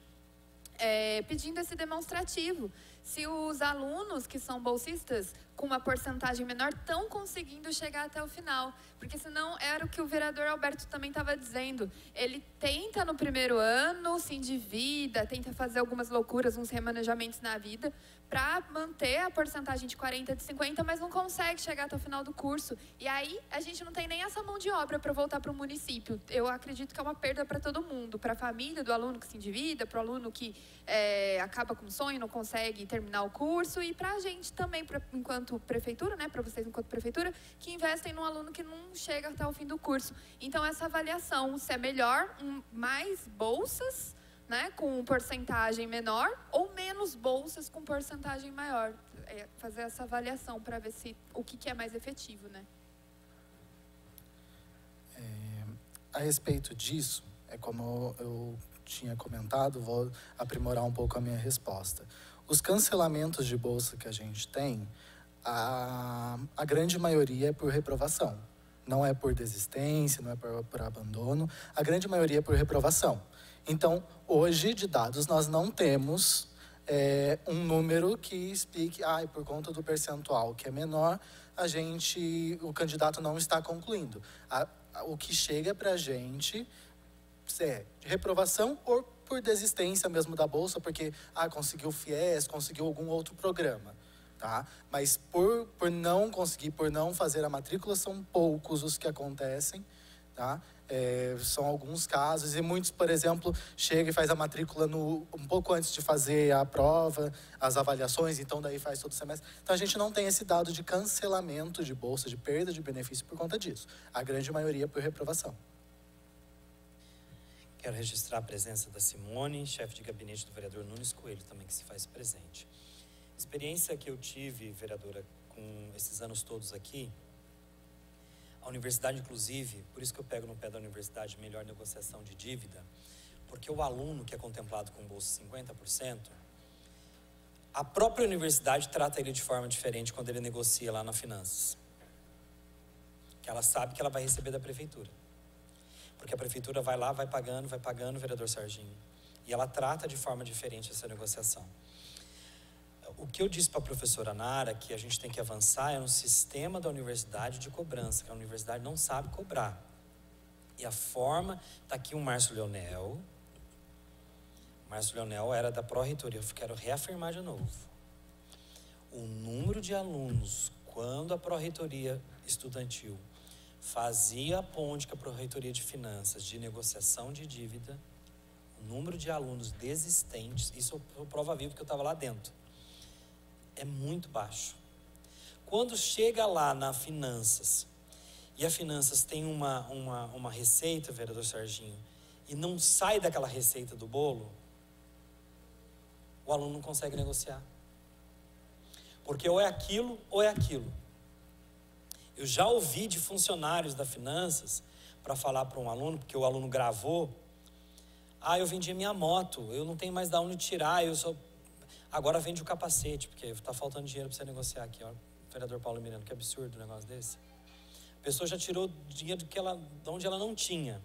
pedindo esse demonstrativo. Se os alunos que são bolsistas com uma porcentagem menor estão conseguindo chegar até o final. Porque senão era o que o vereador Alberto também estava dizendo. Ele tenta no primeiro ano, se endivida, tenta fazer algumas loucuras, uns remanejamentos na vida, para manter a porcentagem de 40, de 50, mas não consegue chegar até o final do curso. E aí a gente não tem nem essa mão de obra para voltar para o município. Eu acredito que é uma perda para todo mundo, para a família do aluno que se endivida, para o aluno que acaba com o sonho, não consegue terminar o curso, e para a gente também, enquanto prefeitura, né, para vocês enquanto prefeitura, que investem num aluno que não chega até o fim do curso. Então essa avaliação, se é melhor, mais bolsas, né, com porcentagem menor, ou menos bolsas com porcentagem maior. Fazer essa avaliação para ver o que é mais efetivo, né? A respeito disso, como eu tinha comentado, vou aprimorar um pouco a minha resposta. Os cancelamentos de bolsa que a gente tem, a grande maioria é por reprovação. Não é por desistência, não é por abandono. A grande maioria é por reprovação. Então, hoje, de dados, nós não temos um número que explique, por conta do percentual que é menor, o candidato não está concluindo. O que chega para a gente é de reprovação ou por desistência mesmo da bolsa, porque conseguiu FIES, conseguiu algum outro programa. Tá? Mas por não conseguir, por não fazer a matrícula, são poucos os que acontecem. Tá? São alguns casos, e muitos, por exemplo, chega e faz a matrícula um pouco antes de fazer a prova, as avaliações, então daí faz todo o semestre. Então a gente não tem esse dado de cancelamento de bolsa, de perda de benefício por conta disso. A grande maioria por reprovação. Quero registrar a presença da Simone, chefe de gabinete do vereador Nunes Coelho, também que se faz presente. Experiência que eu tive, vereadora, com esses anos todos aqui, a universidade, inclusive, por isso que eu pego no pé da universidade, melhor negociação de dívida, porque o aluno que é contemplado com bolsa 50%, a própria universidade trata ele de forma diferente quando ele negocia lá na Finanças. Que ela sabe que ela vai receber da prefeitura. Porque a prefeitura vai lá, vai pagando, vereador Sarginho. E ela trata de forma diferente essa negociação. O que eu disse para a professora Nara, que a gente tem que avançar, é no sistema da universidade de cobrança, que a universidade não sabe cobrar. E a forma, está aqui o Márcio Leonel. O Márcio Leonel era da pró-reitoria, eu quero reafirmar de novo. O número de alunos, quando a pró-reitoria estudantil fazia a ponte com a pró-reitoria de finanças, de negociação de dívida, o número de alunos desistentes, isso é prova viva porque eu estava lá dentro, é muito baixo. Quando chega lá na Finanças, e a Finanças tem uma receita, vereador Sarginho, e não sai daquela receita do bolo, o aluno não consegue negociar. Porque ou é aquilo, ou é aquilo. Eu já ouvi de funcionários da Finanças, para falar para um aluno, porque o aluno gravou, eu vendi a minha moto, eu não tenho mais de onde tirar, agora vende o capacete, porque está faltando dinheiro para você negociar aqui, ó. Vereador Paulo Miranda, que absurdo um negócio desse. A pessoa já tirou dinheiro de onde ela não tinha.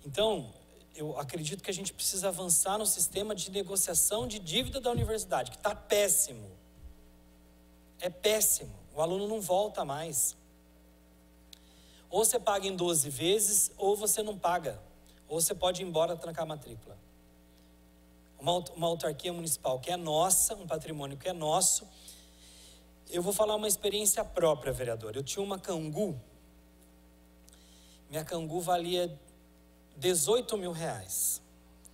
Então, eu acredito que a gente precisa avançar no sistema de negociação de dívida da universidade, que está péssimo. É péssimo. O aluno não volta mais. Ou você paga em 12 vezes, ou você não paga. Ou você pode ir embora trancar a matrícula. Uma autarquia municipal que é nossa, um patrimônio que é nosso. Eu vou falar uma experiência própria, vereador. Eu tinha uma Kangoo. Minha Kangoo valia 18 mil reais,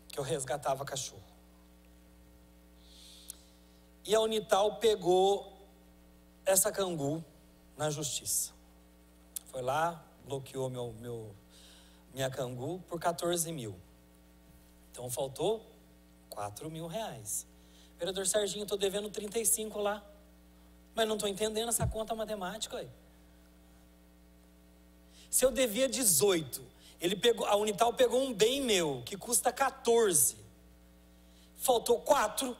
que eu resgatava cachorro. E a Unital pegou essa Kangoo na justiça. Foi lá, bloqueou minha Kangoo por 14 mil. Então faltou 4 mil reais. Vereador Sarginho, estou devendo 35 lá. Mas não estou entendendo essa conta matemática aí. Se eu devia 18, a Unital pegou um bem meu, que custa 14. Faltou 4.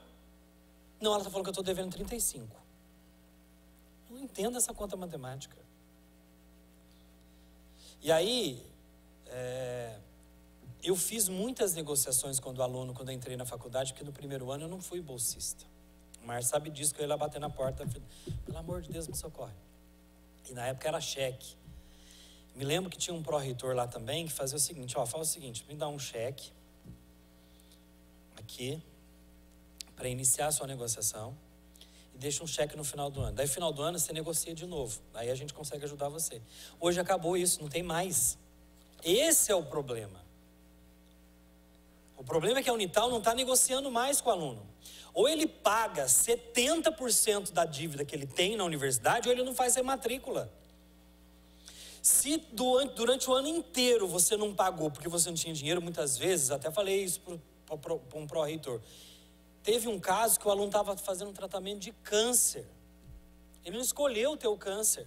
Não, ela está falando que eu estou devendo 35. Eu não entendo essa conta matemática. E aí, eu fiz muitas negociações quando eu entrei na faculdade, porque no primeiro ano eu não fui bolsista. O Márcio sabe disso, que eu ia lá bater na porta. Pelo amor de Deus, me socorre. E na época era cheque. Me lembro que tinha um pró-reitor lá também que fazia o seguinte, fala o seguinte, me dá um cheque aqui para iniciar a sua negociação e deixa um cheque no final do ano. Daí no final do ano você negocia de novo. Aí a gente consegue ajudar você. Hoje acabou isso, não tem mais. Esse é o problema. O problema é que a Unital não está negociando mais com o aluno. Ou ele paga 70% da dívida que ele tem na universidade, ou ele não faz rematrícula. Se durante o ano inteiro você não pagou porque você não tinha dinheiro, muitas vezes, até falei isso para um pró-reitor, teve um caso que o aluno estava fazendo um tratamento de câncer. Ele não escolheu ter o câncer.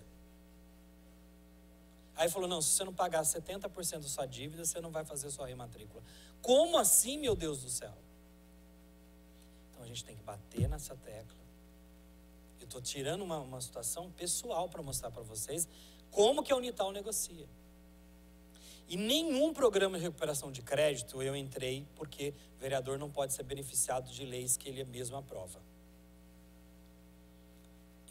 Aí falou, não, se você não pagar 70% da sua dívida, você não vai fazer a sua rematrícula. Como assim, meu Deus do céu? Então a gente tem que bater nessa tecla. Eu estou tirando uma situação pessoal para mostrar para vocês como que a Unital negocia. E nenhum programa de recuperação de crédito eu entrei, porque o vereador não pode ser beneficiado de leis que ele mesmo aprova.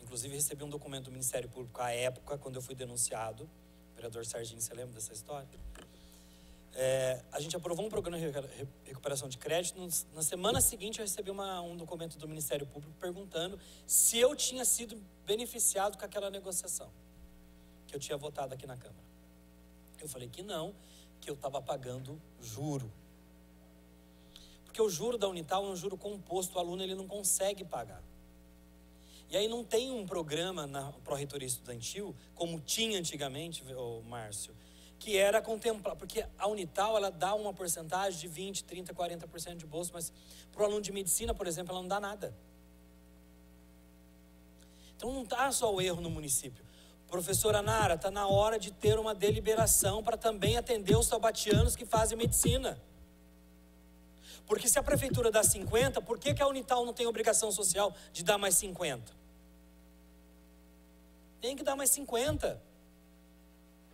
Inclusive recebi um documento do Ministério Público à época, quando eu fui denunciado. O vereador Serginho, você lembra dessa história? A gente aprovou um programa de recuperação de crédito. Na semana seguinte eu recebi um documento do Ministério Público perguntando se eu tinha sido beneficiado com aquela negociação que eu tinha votado aqui na Câmara. Eu falei que não, que eu estava pagando juro. Porque o juro da Unital é um juro composto, o aluno ele não consegue pagar. E aí não tem um programa na Pró-Reitoria Estudantil, como tinha antigamente, Márcio, que era contemplar, porque a Unital ela dá uma porcentagem de 20%, 30%, 40% de bolsa, mas para o aluno de medicina, por exemplo, ela não dá nada. Então não está só o erro no município. Professora Nara, está na hora de ter uma deliberação para também atender os taubatianos que fazem medicina. Porque se a prefeitura dá 50%, por que a Unital não tem obrigação social de dar mais 50%? Tem que dar mais 50%.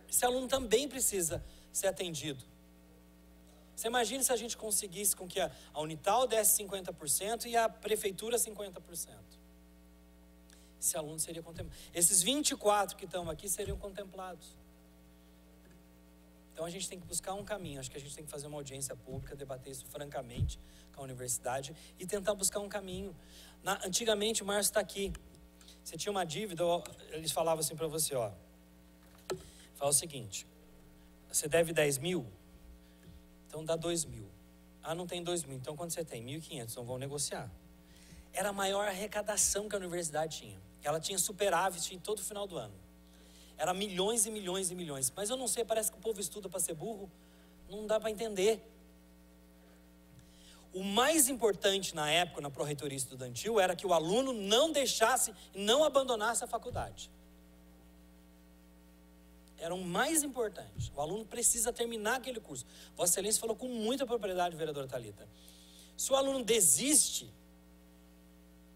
Esse aluno também precisa ser atendido. Você imagina se a gente conseguisse com que a Unital desse 50% e a prefeitura 50%. Esse aluno seria contemplado. Esses 24 que estão aqui seriam contemplados. Então a gente tem que buscar um caminho. Acho que a gente tem que fazer uma audiência pública, debater isso francamente com a universidade e tentar buscar um caminho. Antigamente, o Márcio está aqui. Você tinha uma dívida, eles falavam assim para você, fala o seguinte, você deve 10 mil, então dá 2 mil. Ah, não tem 2 mil, então quanto você tem? 1.500, então vão negociar. Era a maior arrecadação que a universidade tinha. Ela tinha superávit em todo final do ano. Era milhões e milhões e milhões. Mas eu não sei, parece que o povo estuda para ser burro. Não dá para entender. O mais importante na época, na Pró-Reitoria Estudantil, era que o aluno não deixasse, não abandonasse a faculdade. Era o mais importante. O aluno precisa terminar aquele curso. Vossa Excelência falou com muita propriedade, vereadora Thalita. Se o aluno desiste,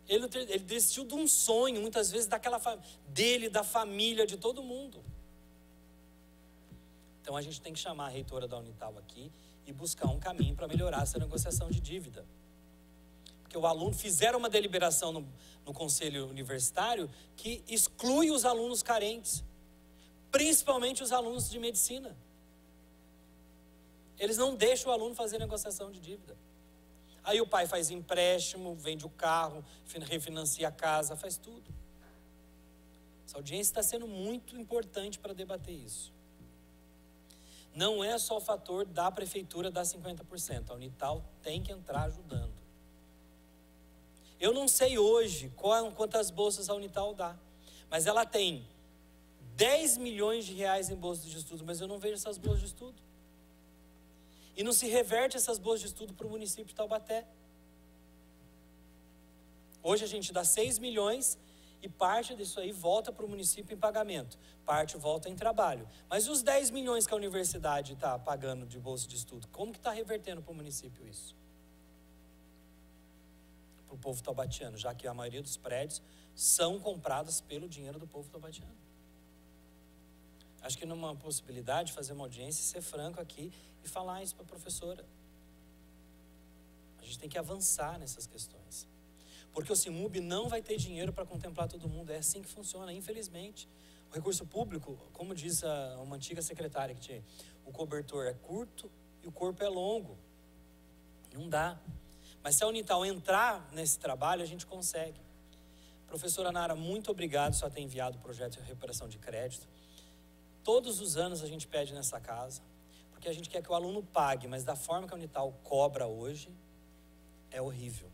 ele desistiu de um sonho, muitas vezes, dele, da família, de todo mundo. Então a gente tem que chamar a reitora da Unital aqui e buscar um caminho para melhorar essa negociação de dívida. Porque o aluno, fizeram uma deliberação no Conselho Universitário que exclui os alunos carentes, principalmente os alunos de medicina. Eles não deixam o aluno fazer negociação de dívida. Aí o pai faz empréstimo, vende o carro, refinancia a casa, faz tudo. Essa audiência está sendo muito importante para debater isso. Não é só o fator da prefeitura dar 50%. A Unital tem que entrar ajudando. Eu não sei hoje quantas bolsas a Unital dá, mas ela tem 10 milhões de reais em bolsas de estudo, mas eu não vejo essas bolsas de estudo. E não se reverte essas bolsas de estudo para o município de Taubaté. Hoje a gente dá 6 milhões e parte disso aí volta para o município em pagamento. Parte volta em trabalho. Mas os 10 milhões que a universidade está pagando de bolsa de estudo, como que está revertendo para o município isso? Para o povo taubatiano, já que a maioria dos prédios são comprados pelo dinheiro do povo taubatiano. Acho que numa possibilidade de fazer uma audiência e ser franco aqui e falar isso para a professora. A gente tem que avançar nessas questões. Porque o CIMUB não vai ter dinheiro para contemplar todo mundo. É assim que funciona, infelizmente. O recurso público, como diz uma antiga secretária que tinha, o cobertor é curto e o corpo é longo. Não dá. Mas se a Unital entrar nesse trabalho, a gente consegue. Professora Nara, muito obrigado por ter enviado o projeto de recuperação de crédito. Todos os anos a gente pede nessa casa, porque a gente quer que o aluno pague, mas da forma que a Unital cobra hoje, é horrível.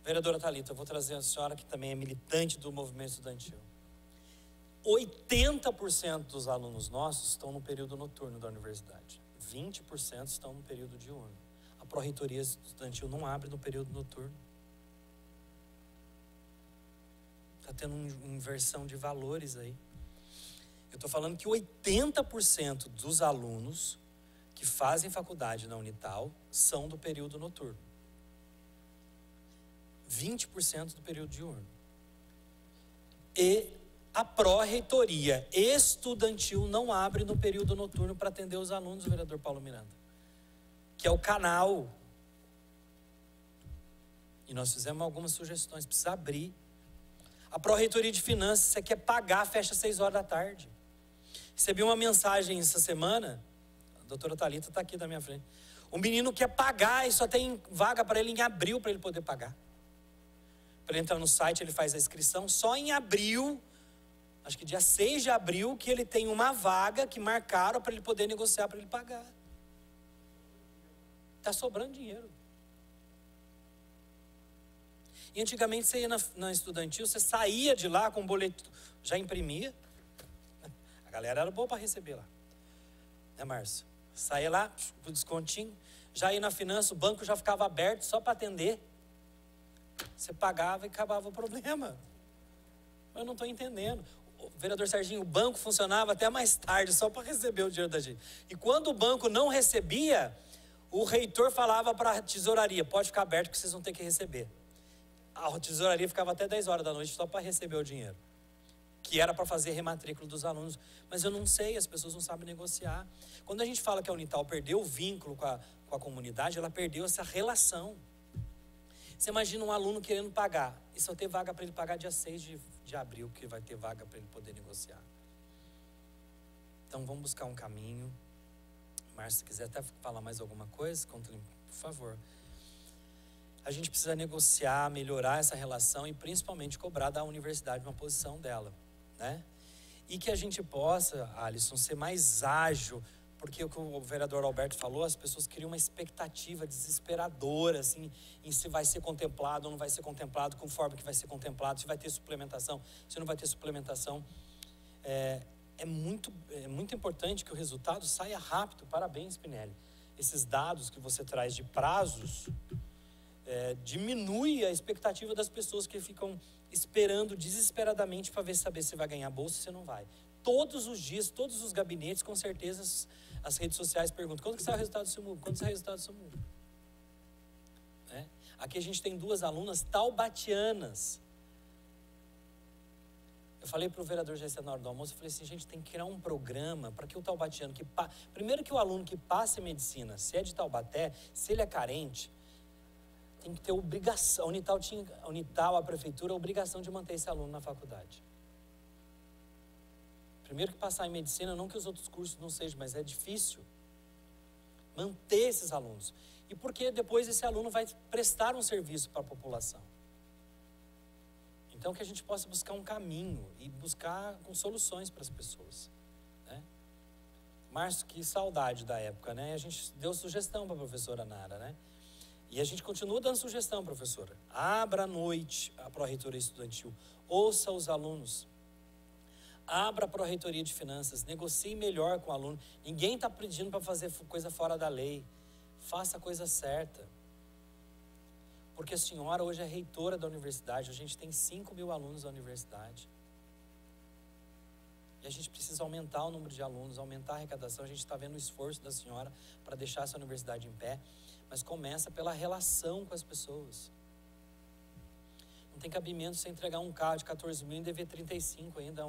Vereadora Thalita, eu vou trazer a senhora que também é militante do movimento estudantil. 80% dos alunos nossos estão no período noturno da universidade. 20% estão no período diurno. A pró-reitoria estudantil não abre no período noturno. Está tendo uma inversão de valores aí. Eu estou falando que 80% dos alunos que fazem faculdade na Unital são do período noturno. 20% do período diurno. E a pró-reitoria estudantil não abre no período noturno para atender os alunos, vereador Paulo Miranda, que é o canal. E nós fizemos algumas sugestões, precisa abrir. A pró-reitoria de finanças, você quer pagar, fecha às 6 horas da tarde. Recebi uma mensagem essa semana, a doutora Thalita está aqui da minha frente. O menino quer pagar e só tem vaga para ele em abril para ele poder pagar. Para ele entrar no site, ele faz a inscrição só em abril, acho que dia 6 de abril, que ele tem uma vaga que marcaram para ele poder negociar, para ele pagar. Está sobrando dinheiro. E antigamente você ia na estudantil, você saía de lá com o boleto, já imprimia. A galera era boa para receber lá. Né, Márcio? Saía lá, com descontinho, já ia na finança, o banco já ficava aberto só para atender. Você pagava e acabava o problema. Eu não estou entendendo. O vereador Serginho, o banco funcionava até mais tarde, só para receber o dinheiro da gente. E quando o banco não recebia, o reitor falava para a tesouraria, pode ficar aberto que vocês vão ter que receber. A tesouraria ficava até 10 horas da noite só para receber o dinheiro, que era para fazer rematrícula dos alunos. Mas eu não sei, as pessoas não sabem negociar. Quando a gente fala que a Unital perdeu o vínculo com a comunidade, ela perdeu essa relação. Você imagina um aluno querendo pagar, e só ter vaga para ele pagar dia 6 de abril, que vai ter vaga para ele poder negociar. Então vamos buscar um caminho. Márcio, se quiser até falar mais alguma coisa, por favor. A gente precisa negociar, melhorar essa relação e principalmente cobrar da universidade uma posição dela, né? E que a gente possa, Alisson, ser mais ágil, porque o que o vereador Alberto falou, as pessoas criam uma expectativa desesperadora, assim, em se vai ser contemplado ou não vai ser contemplado, conforme que vai ser contemplado, se vai ter suplementação, se não vai ter suplementação. É muito importante que o resultado saia rápido. Parabéns, Spinelli. Esses dados que você traz de prazos diminui a expectativa das pessoas que ficam esperando desesperadamente para saber se vai ganhar bolsa ou se não vai. Todos os dias, todos os gabinetes, com certeza as redes sociais perguntam, quando que sai o resultado do CIMUB? Quando sai o resultado do CIMUB? Aqui a gente tem 2 alunas taubatianas. Eu falei para o vereador Gessé na hora do almoço, eu falei assim, gente, tem que criar um programa para que o taubatiano, primeiro que o aluno que passe medicina, se é de Taubaté, se ele é carente, tem que ter obrigação. A Unital, a prefeitura, a obrigação de manter esse aluno na faculdade. Primeiro que passar em medicina, não que os outros cursos não sejam, mas é difícil manter esses alunos. E porque depois esse aluno vai prestar um serviço para a população. Então que a gente possa buscar um caminho e buscar com soluções para as pessoas, né? Márcio, que saudade da época, né? A gente deu sugestão para a professora Nara, né? E a gente continua dando sugestão, professora. Abra à noite a pró-reitoria estudantil, ouça os alunos. Abra a pró-reitoria de finanças, negocie melhor com o aluno. Ninguém está pedindo para fazer coisa fora da lei. Faça a coisa certa. Porque a senhora hoje é reitora da universidade, a gente tem 5.000 alunos da universidade. E a gente precisa aumentar o número de alunos, aumentar a arrecadação. A gente está vendo o esforço da senhora para deixar essa universidade em pé. Mas começa pela relação com as pessoas. Não tem cabimento você entregar um carro de 14 mil e dever 35 ainda.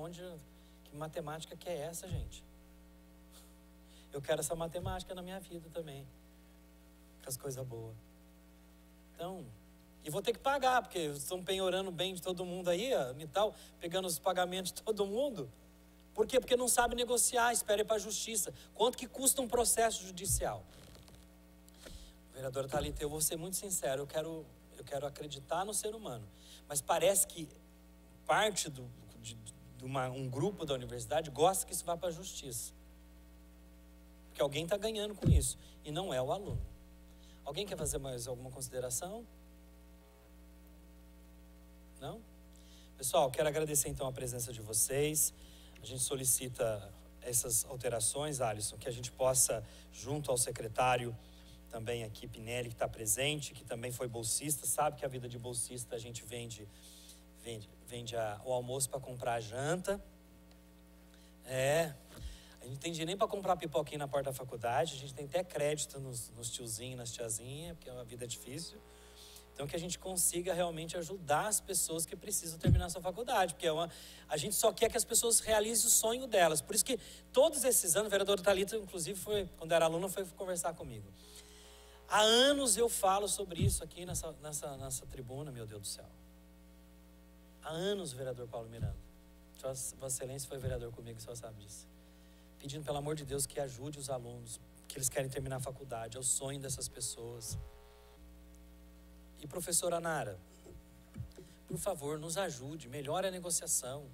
Que matemática que é essa, gente? Eu quero essa matemática na minha vida também. Com as coisas boas. Então, E vou ter que pagar, porque estão penhorando o bem de todo mundo aí, e tal, pegando os pagamentos de todo mundo. Por quê? Porque não sabe negociar, espera ir para a justiça. Quanto que custa um processo judicial? Vereadora Thalita, eu vou ser muito sincero, eu quero acreditar no ser humano. Mas parece que parte de um grupo da universidade gosta que isso vá para a justiça. Porque alguém está ganhando com isso, e não é o aluno. Alguém quer fazer mais alguma consideração? Não? Pessoal, quero agradecer então a presença de vocês. A gente solicita essas alterações, Alisson, que a gente possa, junto ao secretário, também aqui, Pinelli, que está presente, que também foi bolsista, sabe que a vida de bolsista a gente vende o almoço para comprar a janta. A gente não tem dinheiro nem para comprar pipoquinha na porta da faculdade, a gente tem até crédito nos tiozinhos, nas tiazinhas, porque a vida é difícil. Então, que a gente consiga realmente ajudar as pessoas que precisam terminar a sua faculdade, porque a gente só quer que as pessoas realizem o sonho delas. Por isso que todos esses anos, a vereadora Thalita, inclusive, quando era aluna, foi conversar comigo. Há anos eu falo sobre isso aqui nessa tribuna, meu Deus do céu. Há anos, vereador Paulo Miranda. Vossa Excelência foi vereador comigo, o senhor sabe disso. Pedindo, pelo amor de Deus, que ajude os alunos, que eles querem terminar a faculdade, é o sonho dessas pessoas. E professora Nara, por favor, nos ajude, melhore a negociação.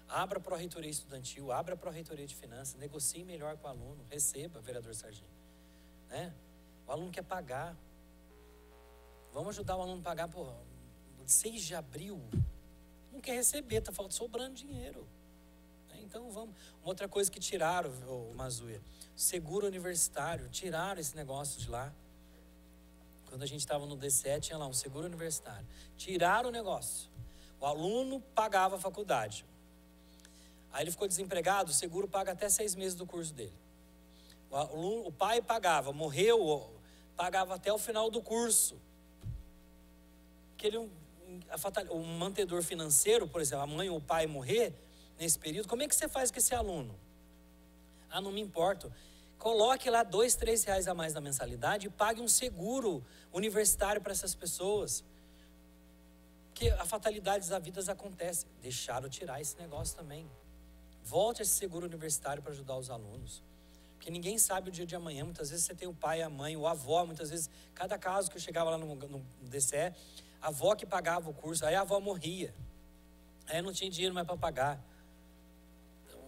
Abra a pró-reitoria estudantil, abra a pró-reitoria de finanças, negocie melhor com o aluno, receba, vereador Sargento. Né? O aluno quer pagar. Vamos ajudar o aluno a pagar, 6 de abril. Não quer receber, está sobrando dinheiro. Então vamos. Uma outra coisa que tiraram, o Mazuia, seguro universitário, tiraram esse negócio de lá. Quando a gente estava no D7, tinha lá um seguro universitário. Tiraram o negócio. O aluno pagava a faculdade. Aí ele ficou desempregado, o seguro paga até 6 meses do curso dele. O pai pagava, morreu, pagava até o final do curso. Porque o mantedor financeiro, por exemplo, a mãe ou o pai morrer nesse período, como é que você faz com esse aluno? Não me importo. Coloque lá R$2, R$3 a mais na mensalidade e pague um seguro universitário para essas pessoas. Porque a fatalidade das vidas acontece. Deixaram tirar esse negócio também. Volte esse seguro universitário para ajudar os alunos. Porque ninguém sabe o dia de amanhã. Muitas vezes você tem o pai, a mãe, o avó. Muitas vezes, cada caso que eu chegava lá no DCE, a avó que pagava o curso, aí a avó morria. Aí não tinha dinheiro mais para pagar. Então,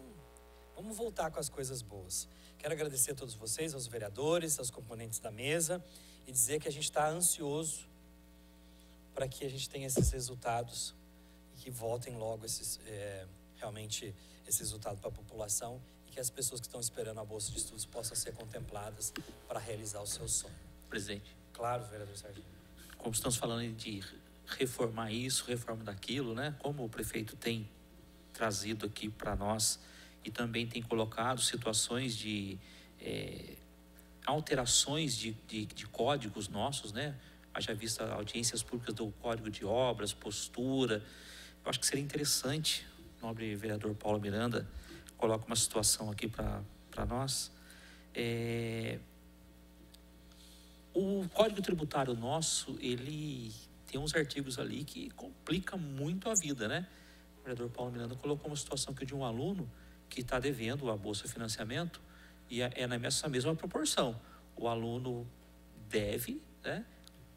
vamos voltar com as coisas boas. Quero agradecer a todos vocês, aos vereadores, aos componentes da mesa e dizer que a gente está ansioso para que a gente tenha esses resultados e que voltem logo realmente esse resultado para a população e que as pessoas que estão esperando a Bolsa de Estudos possam ser contempladas para realizar o seu sonho. Presidente. Claro, vereador Sargento. Como estamos falando de reformar isso, reforma daquilo, né? Como o prefeito tem trazido aqui para nós e também tem colocado situações de alterações de códigos nossos, né? Haja vista audiências públicas do Código de Obras, postura. Eu acho que seria interessante, o nobre vereador Paulo Miranda coloca uma situação aqui para nós. O Código Tributário nosso, ele tem uns artigos ali que complica muito a vida, né? O vereador Paulo Miranda colocou uma situação aqui de um aluno que está devendo a Bolsa Financiamento e é nessa mesma proporção. O aluno deve, né?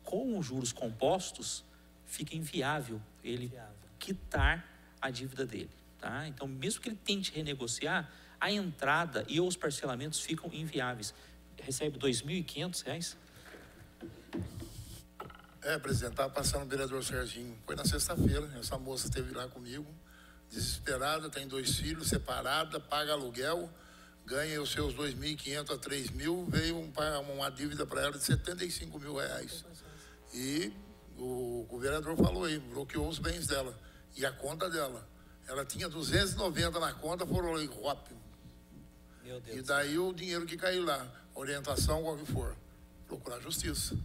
Com os juros compostos, fica inviável ele quitar a dívida dele, tá? Então, mesmo que ele tente renegociar, a entrada e os parcelamentos ficam inviáveis. Recebe R$2.500. Presidente, estava passando o vereador Serginho. Foi na sexta-feira, essa moça esteve lá comigo, desesperada, tem 2 filhos, separada, paga aluguel, ganha os seus R$2.500 a R$3.000, veio uma dívida para ela de R$75 mil. E o vereador falou aí, bloqueou os bens dela e a conta dela. Ela tinha 290 na conta, foram aí, Meu Deus. E daí o dinheiro que caiu lá, orientação, qual que for, procurar a justiça,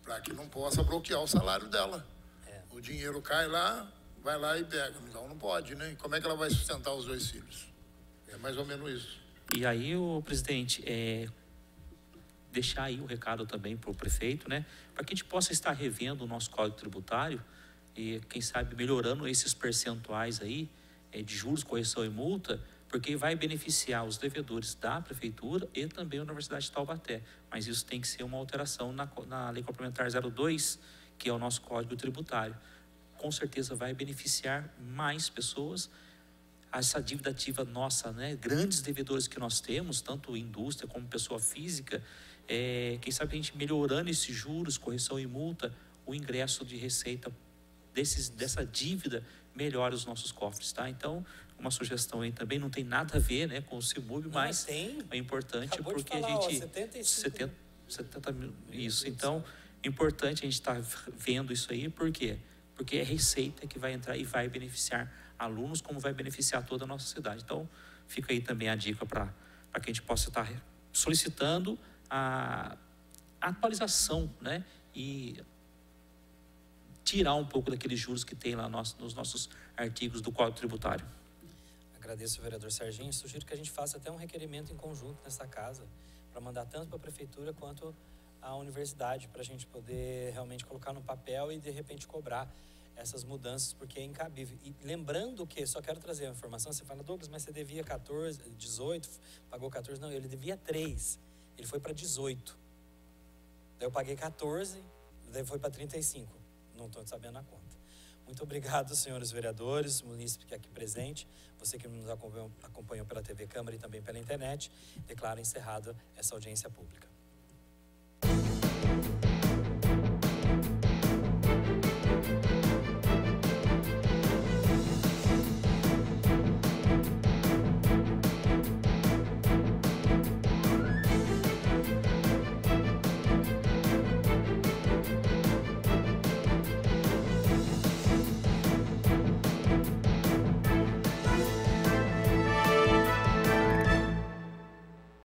para que não possa bloquear o salário dela. O dinheiro cai lá, vai lá e pega. Então não pode, né? Como é que ela vai sustentar os 2 filhos? É mais ou menos isso. E aí, o presidente, deixar aí o recado também para o prefeito, né? Para que a gente possa estar revendo o nosso Código Tributário e, quem sabe, melhorando esses percentuais aí de juros, correção e multa, porque vai beneficiar os devedores da Prefeitura e também a Universidade de Taubaté. Mas isso tem que ser uma alteração na Lei Complementar 02, que é o nosso Código Tributário. Com certeza vai beneficiar mais pessoas. Essa dívida ativa nossa, né? Grandes devedores que nós temos, tanto indústria como pessoa física, quem sabe a gente melhorando esses juros, correção e multa, o ingresso de receita dessa dívida melhora os nossos cofres, tá? Então, uma sugestão aí também, não tem nada a ver, né, com o CIMUB, mas é importante. Acabou porque de falar, a gente... 70 mil, isso. Então, é importante a gente estar vendo isso aí, por quê? Porque é receita que vai entrar e vai beneficiar alunos, como vai beneficiar toda a nossa cidade. Então, fica aí também a dica para que a gente possa estar solicitando a atualização, né, e tirar um pouco daqueles juros que tem lá nos nossos artigos do Código Tributário. Agradeço, vereador Serginho. Sugiro que a gente faça até um requerimento em conjunto nessa casa, para mandar tanto para a Prefeitura quanto à Universidade, para a gente poder realmente colocar no papel e, de repente, cobrar essas mudanças, porque é incabível. E lembrando que, só quero trazer a informação, você fala, Douglas, mas você devia 18, pagou 14. Não, ele devia 3, ele foi para 18. Daí eu paguei 14, daí foi para 35. Não estou sabendo a conta. Muito obrigado, senhores vereadores, munícipe aqui presente, você que nos acompanhou pela TV Câmara e também pela internet. Declaro encerrada essa audiência pública.